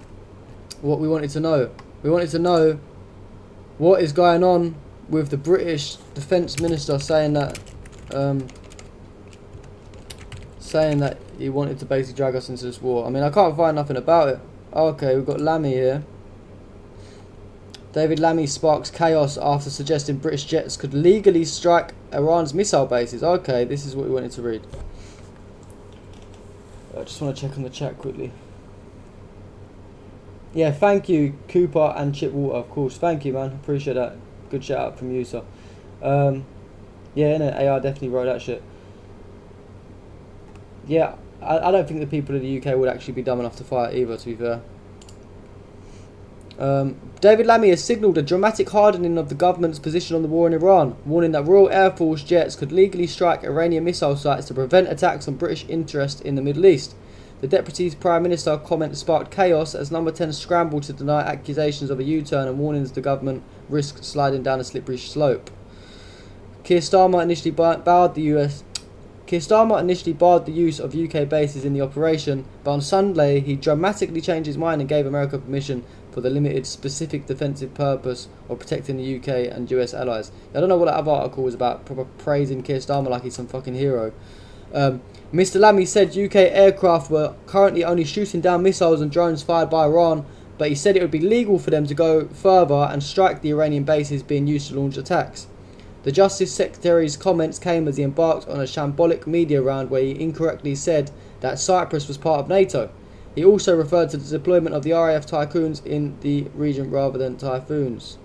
we wanted to know. We wanted to know what is going on with the British Defence Minister saying that he wanted to basically drag us into this war. I mean, I can't find nothing about it. Okay, we've got Lammy here. David Lammy sparks chaos after suggesting British jets could legally strike Iran's missile bases. Okay, this is what we wanted to read. I just want to check on the chat quickly. Yeah, thank you, Cooper and Chipwater, of course. Thank you, man. Appreciate that. Good shout out from you, sir. Yeah, innit? AR definitely wrote that shit. Yeah, I don't think the people of the UK would actually be dumb enough to fight either, to be fair. David Lammy has signalled a dramatic hardening of the government's position on the war in Iran, warning that Royal Air Force jets could legally strike Iranian missile sites to prevent attacks on British interest in the Middle East. The Deputy Prime Minister comment sparked chaos as Number 10 scrambled to deny accusations of a U-turn and warnings the government risked sliding down a slippery slope. Keir Starmer initially barred the use of UK bases in the operation, but on Sunday he dramatically changed his mind and gave America permission for the limited specific defensive purpose of protecting the UK and US allies. I don't know what that other article was about, proper praising Keir Starmer like he's some fucking hero. Mr. Lammy said UK aircraft were currently only shooting down missiles and drones fired by Iran, but he said it would be legal for them to go further and strike the Iranian bases being used to launch attacks. The Justice Secretary's comments came as he embarked on a shambolic media round where he incorrectly said that Cyprus was part of NATO. He also referred to the deployment of the RAF Tycoons in the region rather than typhoons.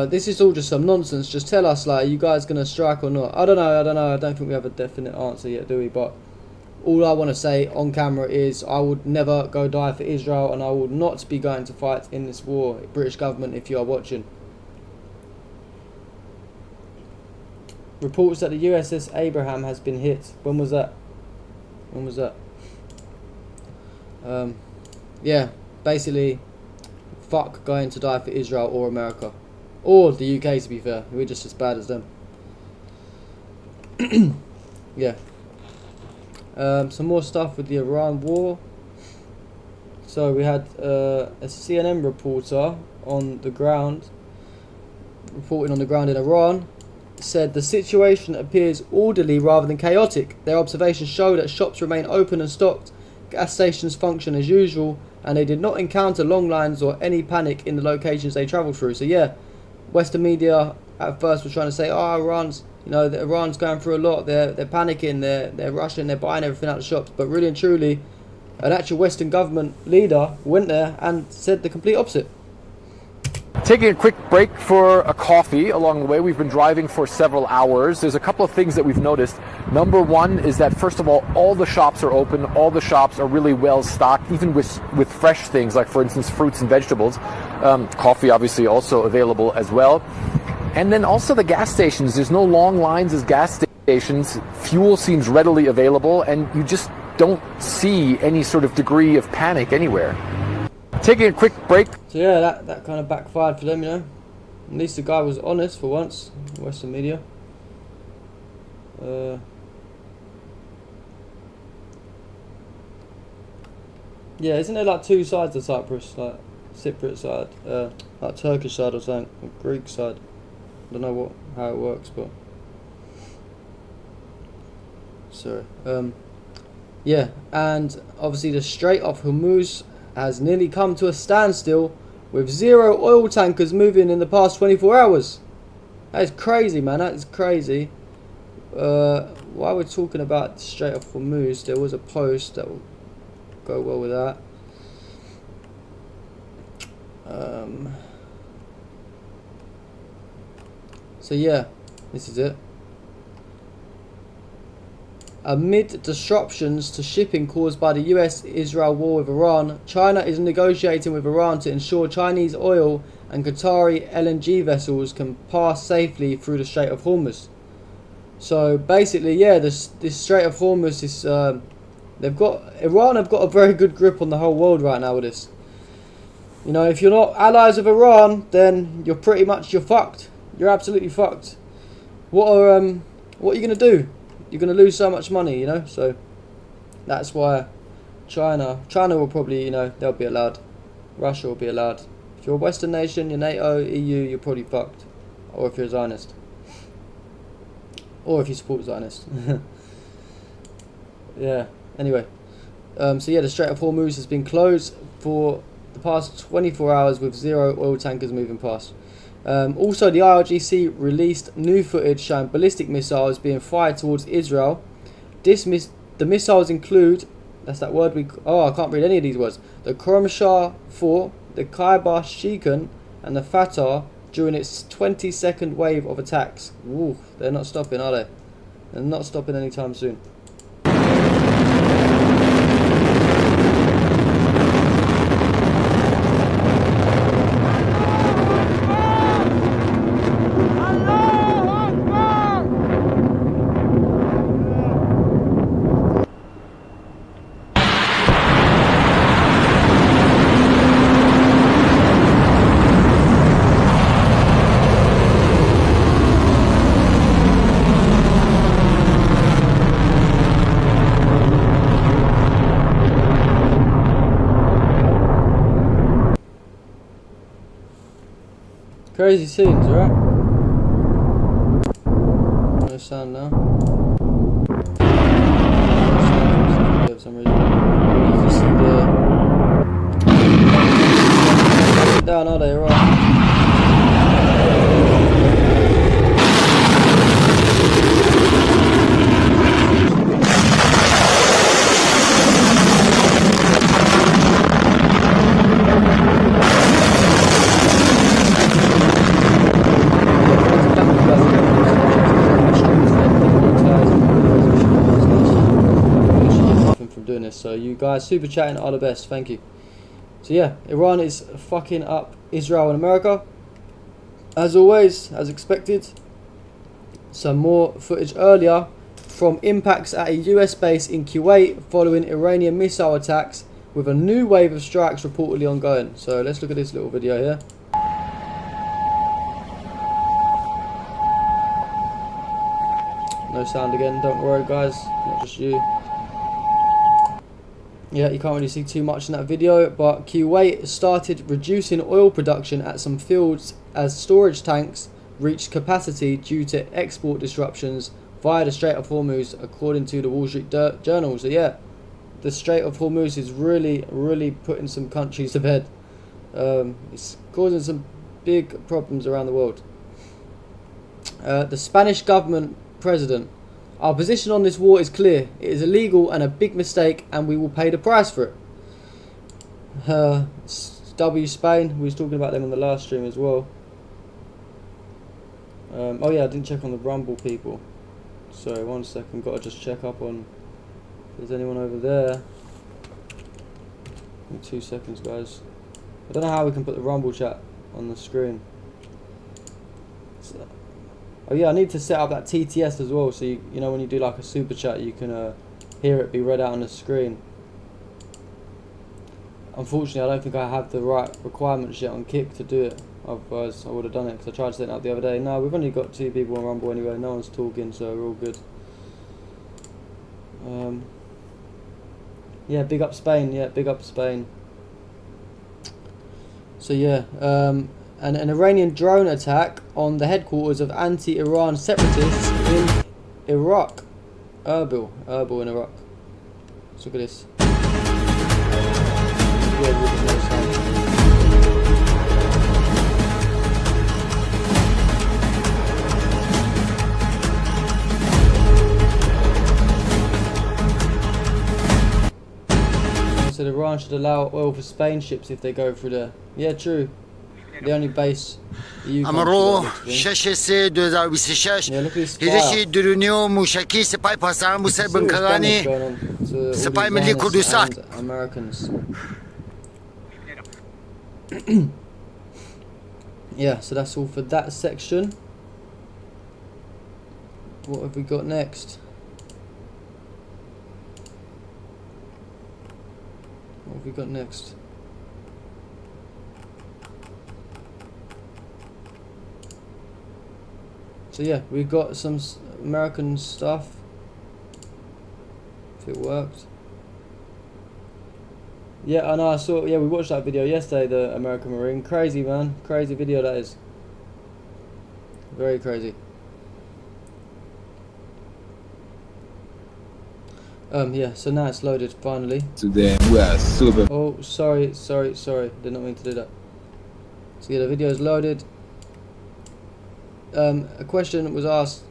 This is all just some nonsense. Just tell us, like, are you guys going to strike or not? I don't know. I don't think we have a definite answer yet, do we? But all I want to say on camera is I would never go die for Israel, and I will not be going to fight in this war. British government, if you are watching. Reports that the USS Abraham has been hit. When was that? Yeah, basically, fuck going to die for Israel or America. Or the UK, to be fair. We're just as bad as them. Yeah. Some more stuff with the Iran war. So we had a CNN reporter on the ground, reporting on the ground in Iran, said the situation appears orderly rather than chaotic. Their observations show that shops remain open and stocked, gas stations function as usual, and they did not encounter long lines or any panic in the locations they travelled through. So yeah, Western media at first was trying to say, oh, Iran's going through a lot, they're panicking, they're rushing, they're buying everything out of the shops. But really and truly, an actual Western government leader went there and said the complete opposite. Taking a quick break for a coffee along the way. We've been driving for several hours. There's a couple of things that we've noticed. Number one is that, first of all the shops are open. All the shops are really well stocked, even with fresh things like, for instance, fruits and vegetables. Coffee obviously also available as well. And then also the gas stations. There's no long lines as gas stations. Fuel seems readily available, and you just don't see any sort of degree of panic anywhere. Taking a quick break. So yeah, that kind of backfired for them, you know. At least the guy was honest for once. Western media. Yeah, isn't there like two sides of Cyprus, like Cypriot side, like Turkish side or something, or Greek side? I don't know how it works, but sorry. Yeah, and obviously the Strait of Hormuz has nearly come to a standstill, with 0 oil tankers moving in the past 24 hours. That is crazy, man. That is crazy. While we're talking about the Strait of Hormuz, there was a post that will go well with that. So yeah, this is it. Amid disruptions to shipping caused by the US-Israel war with Iran, China is negotiating with Iran to ensure Chinese oil and Qatari LNG vessels can pass safely through the Strait of Hormuz. So basically, yeah, this Strait of Hormuz is Iran have got a very good grip on the whole world right now with this. You know, if you're not allies of Iran, then you're fucked. You're absolutely fucked. What are you gonna do? You're gonna lose so much money, you know. So that's why China will probably, you know, they'll be allowed. Russia will be allowed. If you're a Western nation, you're NATO, EU, you're probably fucked. Or if you're a Zionist. Or if you support Zionist. Yeah. Anyway, so yeah, the Strait of Hormuz has been closed for the past 24 hours with 0 oil tankers moving past. Also, the IRGC released new footage showing ballistic missiles being fired towards Israel. The missiles include, that's that word I can't read any of these words. The Khorramshahr 4, the Khyber Shikan, and the Fatah during its 22nd wave of attacks. Ooh, they're not stopping, are they? They're not stopping anytime soon. Crazy scenes, right? No sound now. For some reason. You can see the down, are they? Right. So you guys super chatting are the best, thank you. So yeah, Iran is fucking up Israel and America as always, as expected. Some more footage earlier from impacts at a US base in Kuwait following Iranian missile attacks, with a new wave of strikes reportedly ongoing. So let's look at this little video here. No sound again, don't worry guys, not just you. Yeah, you can't really see too much in that video, but Kuwait started reducing oil production at some fields as storage tanks reached capacity due to export disruptions via the Strait of Hormuz, according to the Wall Street Journal. So yeah, the Strait of Hormuz is really putting some countries to bed. It's causing some big problems around the world. The Spanish government president: "Our position on this war is clear. It is illegal and a big mistake, and we will pay the price for it." W Spain, we was talking about them on the last stream as well. Oh yeah, I didn't check on the Rumble people. Sorry, 1 second, got to just check up on if there's anyone over there. Give me 2 seconds, guys. I don't know how we can put the Rumble chat on the screen. Oh yeah, I need to set up that TTS as well, so you know when you do like a super chat, you can hear it be read out on the screen. Unfortunately, I don't think I have the right requirements yet on Kick to do it. Otherwise, I would have done it because I tried setting it up the other day. No, we've only got 2 people on Rumble anyway. No one's talking, so we're all good. Yeah, big up Spain. Yeah, big up Spain. So yeah, an Iranian drone attack on the headquarters of anti-Iran separatists in Iraq. Erbil in Iraq. Let's look at this. Said Iran should allow oil for Spain ships if they go through there. Yeah, true. The only base the UK امرو 6/3/2026 هیچی درونی و موشکی سپاه پاسداران موسی بنکرانی سپاه ملی کردستان. Americans. Yeah, so that's all for that section. What have we got next? What have we got next? So yeah, we got some American stuff. If it worked. Yeah, I know. I saw. Yeah, we watched that video yesterday. The American Marine, crazy man, crazy video that is. Very crazy. Yeah. So now it's loaded finally. Today we are super. Oh, sorry. Did not mean to do that. So yeah, the video is loaded. A question was asked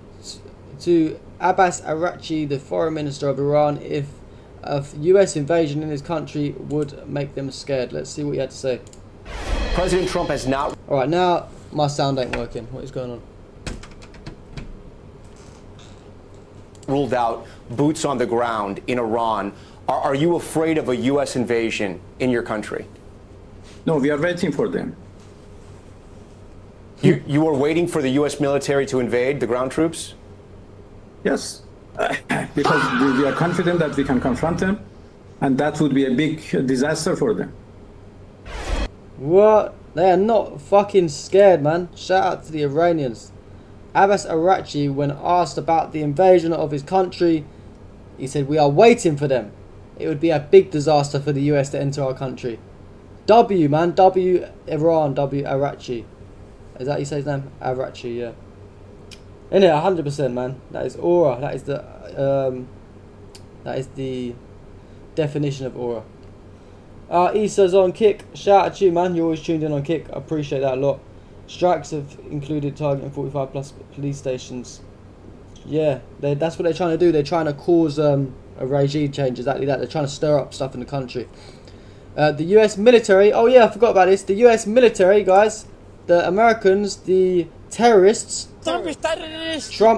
to Abbas Araghchi, the foreign minister of Iran, if a US invasion in his country would make them scared. Let's see what he had to say. President Trump has not... Alright, now my sound ain't working. What is going on? ...ruled out boots on the ground in Iran. Are you afraid of a US invasion in your country? No, we are waiting for them. You are waiting for the US military to invade the ground troops? Yes, because we are confident that we can confront them, and that would be a big disaster for them. What? They are not fucking scared, man. Shout out to the Iranians. Abbas Araghchi, when asked about the invasion of his country, he said, "We are waiting for them. It would be a big disaster for the US to enter our country." W, man. W, Iran. W, Araghchi. Is that how you say his name? Araghchi, yeah. Anyway, 100%, man. That is aura. That is the definition of aura. Issa's on Kick. Shout out to you, man. You're always tuned in on Kick. I appreciate that a lot. Strikes have included targeting 45 plus police stations. Yeah, that's what they're trying to do. They're trying to cause a regime change. Exactly that. They're trying to stir up stuff in the country. The US military. Oh yeah, I forgot about this. The US military, guys. The Americans, the terrorists. Trump,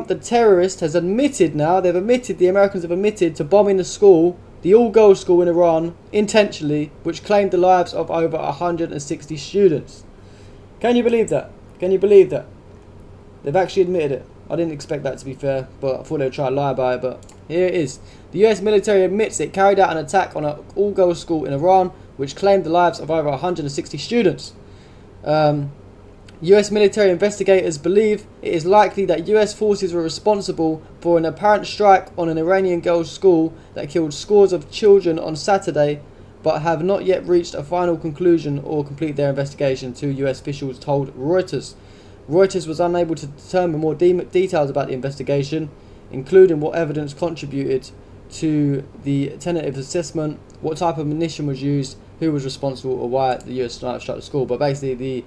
the terrorist, has admitted now. The Americans have admitted to bombing the school, the all-girls school in Iran, intentionally, which claimed the lives of over 160 students. Can you believe that? Can you believe that? They've actually admitted it. I didn't expect that, to be fair, but I thought they would try to lie about it, but here it is. The US military admits it carried out an attack on an all-girls school in Iran, which claimed the lives of over 160 students. US military investigators believe it is likely that US forces were responsible for an apparent strike on an Iranian girls' school that killed scores of children on Saturday, but have not yet reached a final conclusion or complete their investigation, 2 US officials told Reuters. Reuters was unable to determine more details about the investigation, including what evidence contributed to the tentative assessment, what type of munition was used, who was responsible, or why the US struck the school. But basically the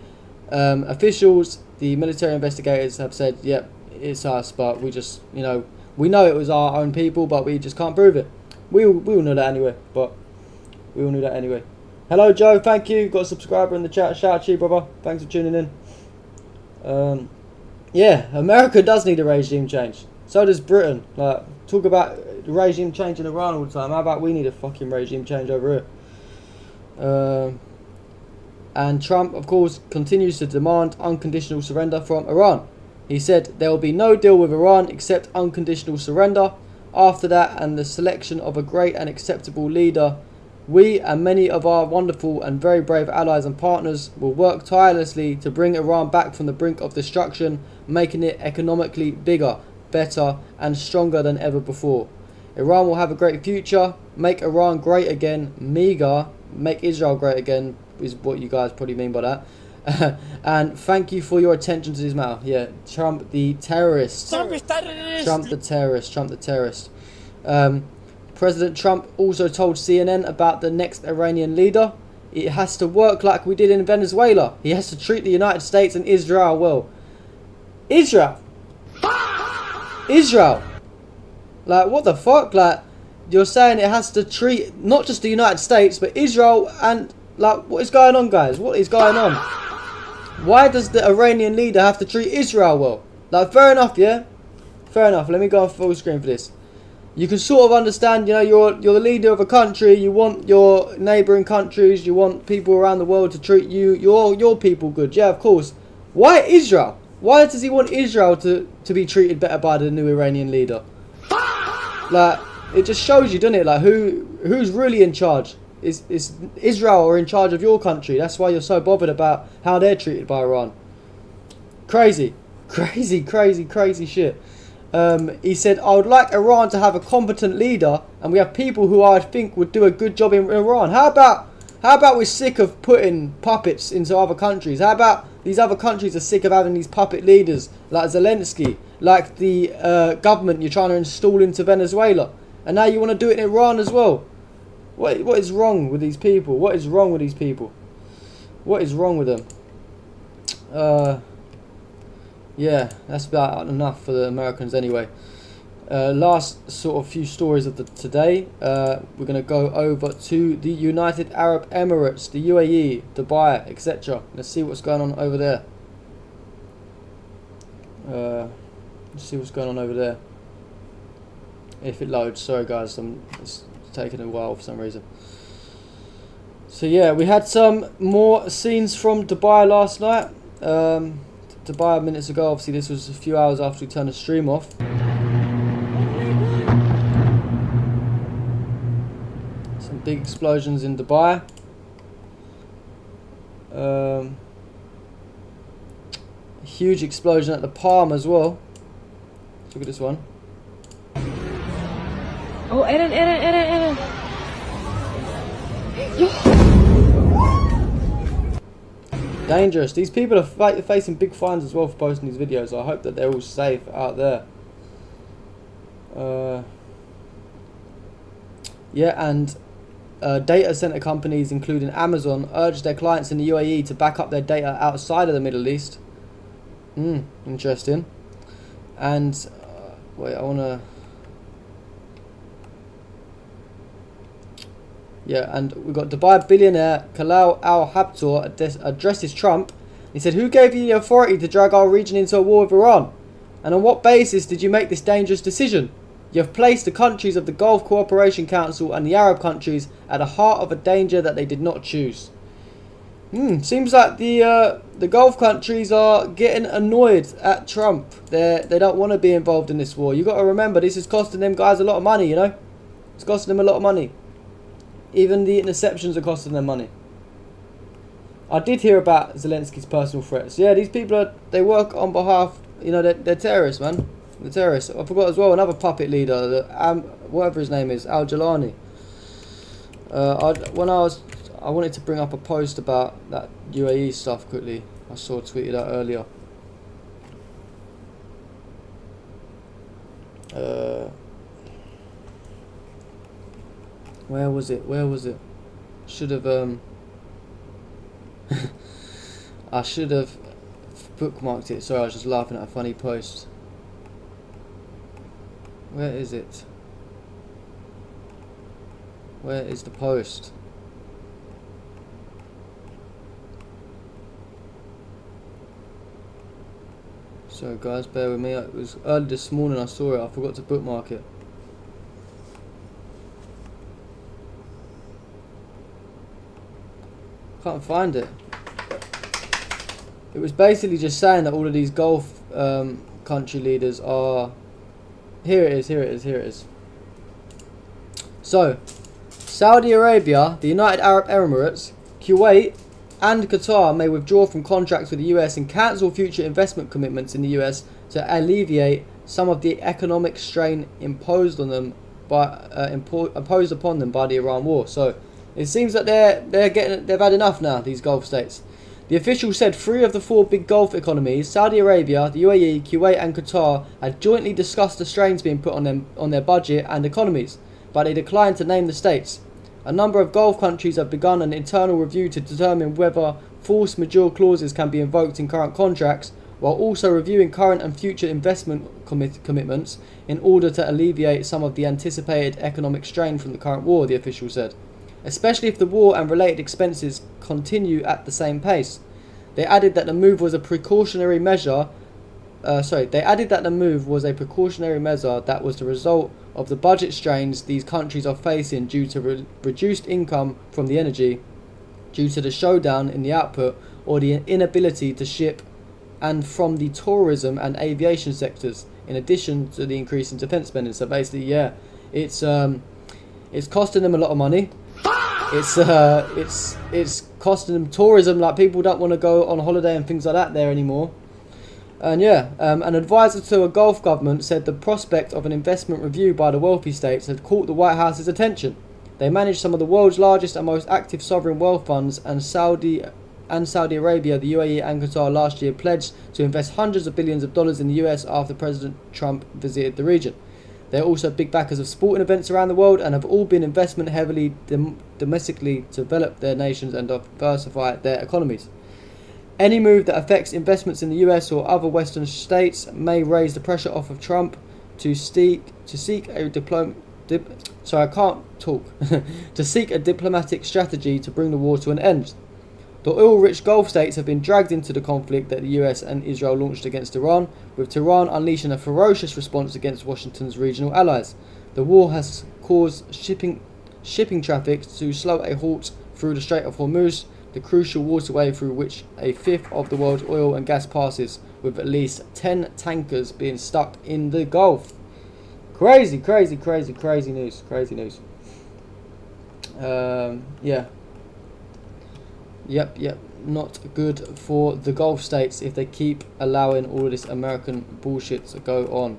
officials, the military investigators have said, yep, it's us, but we just, we know it was our own people, but we just can't prove it. We all know that anyway, but we all knew that anyway. Hello, Joe, thank you. Got a subscriber in the chat. Shout out to you, brother. Thanks for tuning in. Yeah, America does need a regime change. So does Britain. Like, talk about regime change in Iran all the time. How about we need a fucking regime change over here? And Trump, of course, continues to demand unconditional surrender from Iran. He said there will be no deal with Iran except unconditional surrender. After that and the selection of a great and acceptable leader, we and many of our wonderful and very brave allies and partners will work tirelessly to bring Iran back from the brink of destruction, making it economically bigger, better and stronger than ever before. Iran will have a great future. Make Iran great again. MEGA, make Israel great again, is what you guys probably mean by that. And thank you for your attention to this matter. Yeah, Trump the terrorist. Trump the terrorist. Trump the terrorist. President Trump also told CNN about the next Iranian leader. It has to work like we did in Venezuela. He has to treat the United States and Israel well. Israel. Like, what the fuck? Like, you're saying it has to treat not just the United States, but Israel and, like, what is going on, guys? What is going on? Why does the Iranian leader have to treat Israel well? Like, fair enough, yeah? Fair enough. Let me go on full screen for this. You can sort of understand, you know, you're the leader of a country, you want your neighbouring countries, you want people around the world to treat your people good. Yeah, of course. Why Israel? Why does he want Israel to be treated better by the new Iranian leader? Like, it just shows you, doesn't it? Like, who's really in charge? Is Israel or in charge of your country? That's why you're so bothered about how they're treated by Iran. Crazy shit. He said, I would like Iran to have a competent leader, and we have people who I think would do a good job in Iran. How about we're sick of putting puppets into other countries? How about these other countries are sick of having these puppet leaders like Zelensky, like the government you're trying to install into Venezuela, and now you want to do it in Iran as well? What is wrong with these people? What is wrong with these people? What is wrong with them? Yeah, that's about enough for the Americans anyway. Last sort of few stories of today. We're going to go over to the United Arab Emirates, the UAE, Dubai, etc. Let's see what's going on over there. Let's see what's going on over there. If it loads. Sorry guys, it's taking a while for some reason. So yeah, we had some more scenes from Dubai last night. Dubai minutes ago. Obviously this was a few hours after we turned the stream off. Some big explosions in Dubai. A huge explosion at the Palm as well. Let's look at this one. Oh, Eren. Dangerous. These people are facing big fines as well for posting these videos. I hope that they're all safe out there. Yeah, and data center companies, including Amazon, urged their clients in the UAE to back up their data outside of the Middle East. Interesting. And wait, I wanna. Yeah, and we've got Dubai billionaire Khalil Al-Habtour addresses Trump. He said, who gave you the authority to drag our region into a war with Iran? And on what basis did you make this dangerous decision? You have placed the countries of the Gulf Cooperation Council and the Arab countries at the heart of a danger that they did not choose. Seems like the Gulf countries are getting annoyed at Trump. They don't want to be involved in this war. You got to remember, this is costing them guys a lot of money, you know? It's costing them a lot of money. Even the interceptions are costing them money. I did hear about Zelensky's personal threats. Yeah, these people they work on behalf, you know, they're terrorists, man. They're terrorists. I forgot as well another puppet leader, whatever his name is, Al-Jalani. I wanted to bring up a post about that UAE stuff quickly. I saw tweeted out earlier. Where was it? Should have I should have bookmarked it. Sorry, I was just laughing at a funny post. Where is it? Where is the post? Sorry guys, bear with me. It was early this morning I saw it. I forgot to bookmark it. Can't find it. It was basically just saying that all of these Gulf country leaders are... Here it is. So, Saudi Arabia, the United Arab Emirates, Kuwait and Qatar may withdraw from contracts with the US and cancel future investment commitments in the US to alleviate some of the economic strain imposed on them imposed upon them by the Iran war. So it seems that they've had enough now, these Gulf states. The official said 3 of the 4 big Gulf economies, Saudi Arabia, the UAE, Kuwait and Qatar, had jointly discussed the strains being put on their budget and economies, but they declined to name the states. A number of Gulf countries have begun an internal review to determine whether force majeure clauses can be invoked in current contracts, while also reviewing current and future investment commitments in order to alleviate some of the anticipated economic strain from the current war, the official said, especially if the war and related expenses continue at the same pace. They added that the move was a precautionary measure that was the result of the budget strains these countries are facing due to reduced income from the energy, due to the showdown in the output or the inability to ship, and from the tourism and aviation sectors, in addition to the increase in defence spending. So basically, yeah, it's costing them a lot of money. It's costing them tourism, like people don't want to go on holiday and things like that there anymore. And yeah, an advisor to a Gulf government said the prospect of an investment review by the wealthy states had caught the White House's attention. They manage some of the world's largest and most active sovereign wealth funds, and Saudi Arabia, the UAE and Qatar last year pledged to invest hundreds of billions of dollars in the US after President Trump visited the region. They're also big backers of sporting events around the world and have all been investment heavily domestically to develop their nations and diversify their economies. Any move that affects investments in the US or other Western states may raise the pressure off of Trump to seek a diplomatic strategy to bring the war to an end. The oil-rich Gulf states have been dragged into the conflict that the US and Israel launched against Iran, with Tehran unleashing a ferocious response against Washington's regional allies. The war has caused shipping traffic to slow a halt through the Strait of Hormuz, the crucial waterway through which a fifth of the world's oil and gas passes, with at least 10 tankers being stuck in the Gulf. Crazy news. Yeah. Yep. Not good for the Gulf states if they keep allowing all of this American bullshit to go on.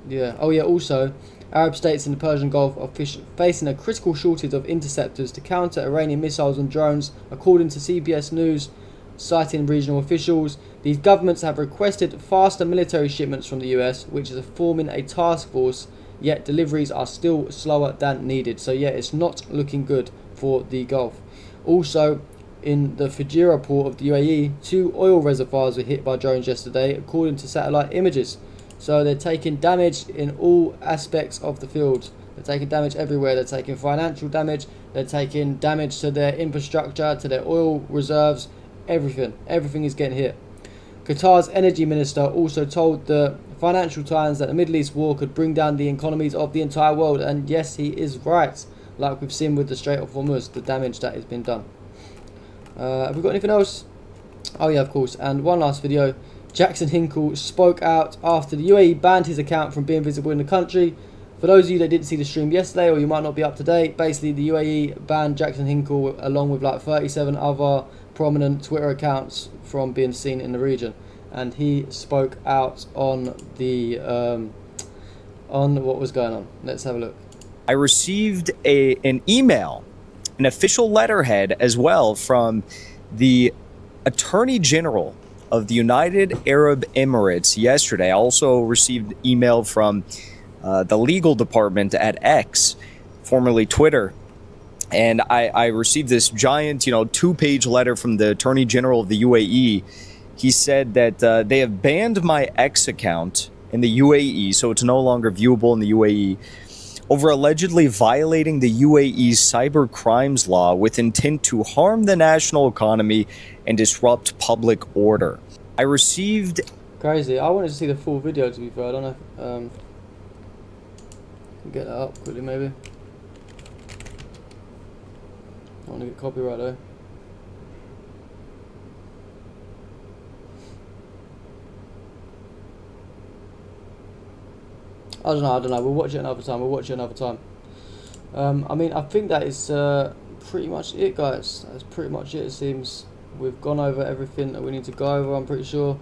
Yeah. Oh yeah. Also, Arab states in the Persian Gulf are facing a critical shortage of interceptors to counter Iranian missiles and drones, according to CBS News, citing regional officials. These governments have requested faster military shipments from the US, which is forming a task force, yet deliveries are still slower than needed. So yeah, it's not looking good for the Gulf. Also, in the Fujairah port of the UAE, 2 oil reservoirs were hit by drones yesterday, according to satellite images. So they're taking damage in all aspects of the field. They're taking damage everywhere. They're taking financial damage. They're taking damage to their infrastructure, to their oil reserves, everything. Everything is getting hit. Qatar's energy minister also told the Financial Times that the Middle East war could bring down the economies of the entire world. And yes, he is right. Like we've seen with the Strait of Hormuz, the damage that has been done. Have we got anything else? Oh yeah, of course. And one last video. Jackson Hinkle spoke out after the UAE banned his account from being visible in the country. For those of you that didn't see the stream yesterday, or you might not be up to date, basically the UAE banned Jackson Hinkle along with like 37 other prominent Twitter accounts from being seen in the region. And he spoke out on the on what was going on. Let's have a look. I received an email, an official letterhead as well, from the Attorney General of the United Arab Emirates yesterday. I also received email from the legal department at X, formerly Twitter, and I received this giant, 2-page letter from the Attorney General of the UAE. He said that they have banned my X account in the UAE, so it's no longer viewable in the UAE, over allegedly violating the UAE's cyber crimes law with intent to harm the national economy and disrupt public order. I received... Crazy. I wanted to see the full video, to be fair. I don't know if... get that up quickly, maybe. I want to get copyright, though. I don't know. We'll watch it another time. I mean, I think that is pretty much it, guys. That's pretty much it. It seems we've gone over everything that we need to go over. I'm pretty sure.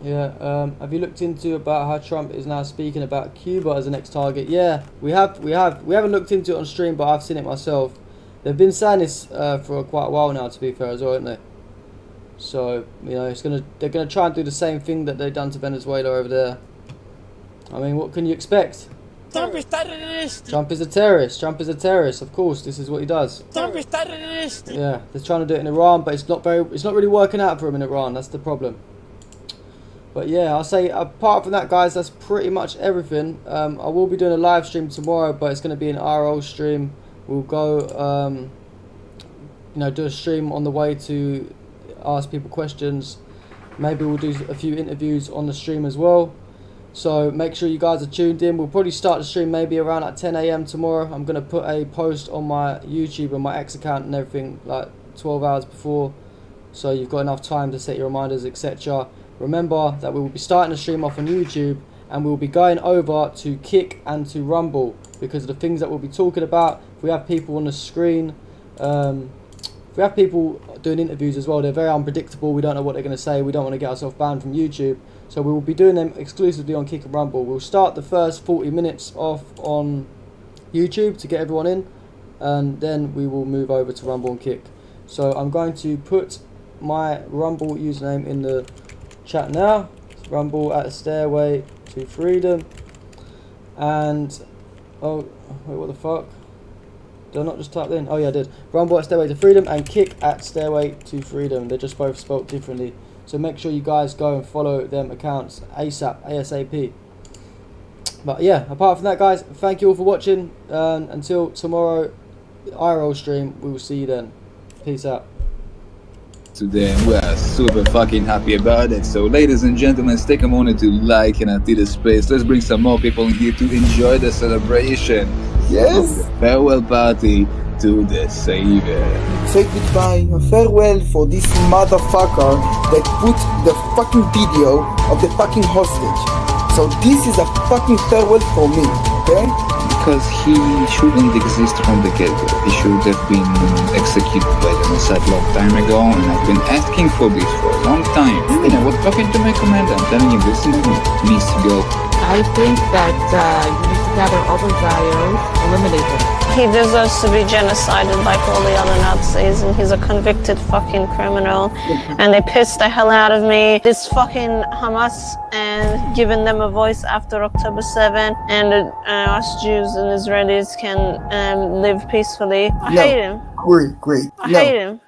Yeah. Have you looked into about how Trump is now speaking about Cuba as the next target? Yeah, we have. We haven't looked into it on stream, but I've seen it myself. They've been saying this for quite a while now, to be fair, as well, haven't they? So, you know, they're gonna try and do the same thing that they've done to Venezuela over there. I mean, what can you expect? Trump is terrorist. Trump is a terrorist. Trump is a terrorist. Of course, this is what he does. Trump is terrorist. Yeah, they're trying to do it in Iran, but it's not really working out for him in Iran. That's the problem. But yeah, I'll say apart from that, guys, that's pretty much everything. I will be doing a live stream tomorrow, but it's going to be an RL stream. We'll go, you know, do a stream on the way to ask people questions. Maybe we'll do a few interviews on the stream as well. So make sure you guys are tuned in. We'll probably start the stream maybe around at 10 AM tomorrow. I'm going to put a post on my YouTube and my X account and everything like 12 hours before. So you've got enough time to set your reminders, etc. Remember that we will be starting the stream off on YouTube and we will be going over to Kick and to Rumble because of the things that we'll be talking about. If we have people on the screen, if we have people doing interviews as well, they're very unpredictable. We don't know what they're going to say. We don't want to get ourselves banned from YouTube. So we will be doing them exclusively on Kick and Rumble. We'll start the first 40 minutes off on YouTube to get everyone in. And then we will move over to Rumble and Kick. So I'm going to put my Rumble username in the chat now. It's Rumble at Stairway to Freedom. And, oh, wait, what the fuck? Did I not just type in? Oh yeah, I did. Rumble at Stairway to Freedom and Kick at Stairway to Freedom. They're just both spelled differently. So make sure you guys go and follow them accounts ASAP. But yeah, apart from that, guys, thank you all for watching. Until tomorrow, IRL stream, we will see you then. Peace out. Today we are super fucking happy about it. So ladies and gentlemen, take a moment to like and empty the space. Let's bring some more people in here to enjoy the celebration. Yes. The farewell party to the savior. Say goodbye, a farewell for this motherfucker that put the fucking video of the fucking hostage. So this is a fucking farewell for me, okay? Because he shouldn't exist from the get-go. He should have been executed by the Mossad long time ago, and I've been asking for this for a long time. And I was talking to my commander, I'm telling him, listen to me, please go. I think that you need to gather all those IOs, eliminate them. He deserves to be genocided like all the other Nazis, and he's a convicted fucking criminal. And they pissed the hell out of me. This fucking Hamas and giving them a voice after October 7, and us Jews and Israelis can live peacefully. I hate him. Great. I hate him.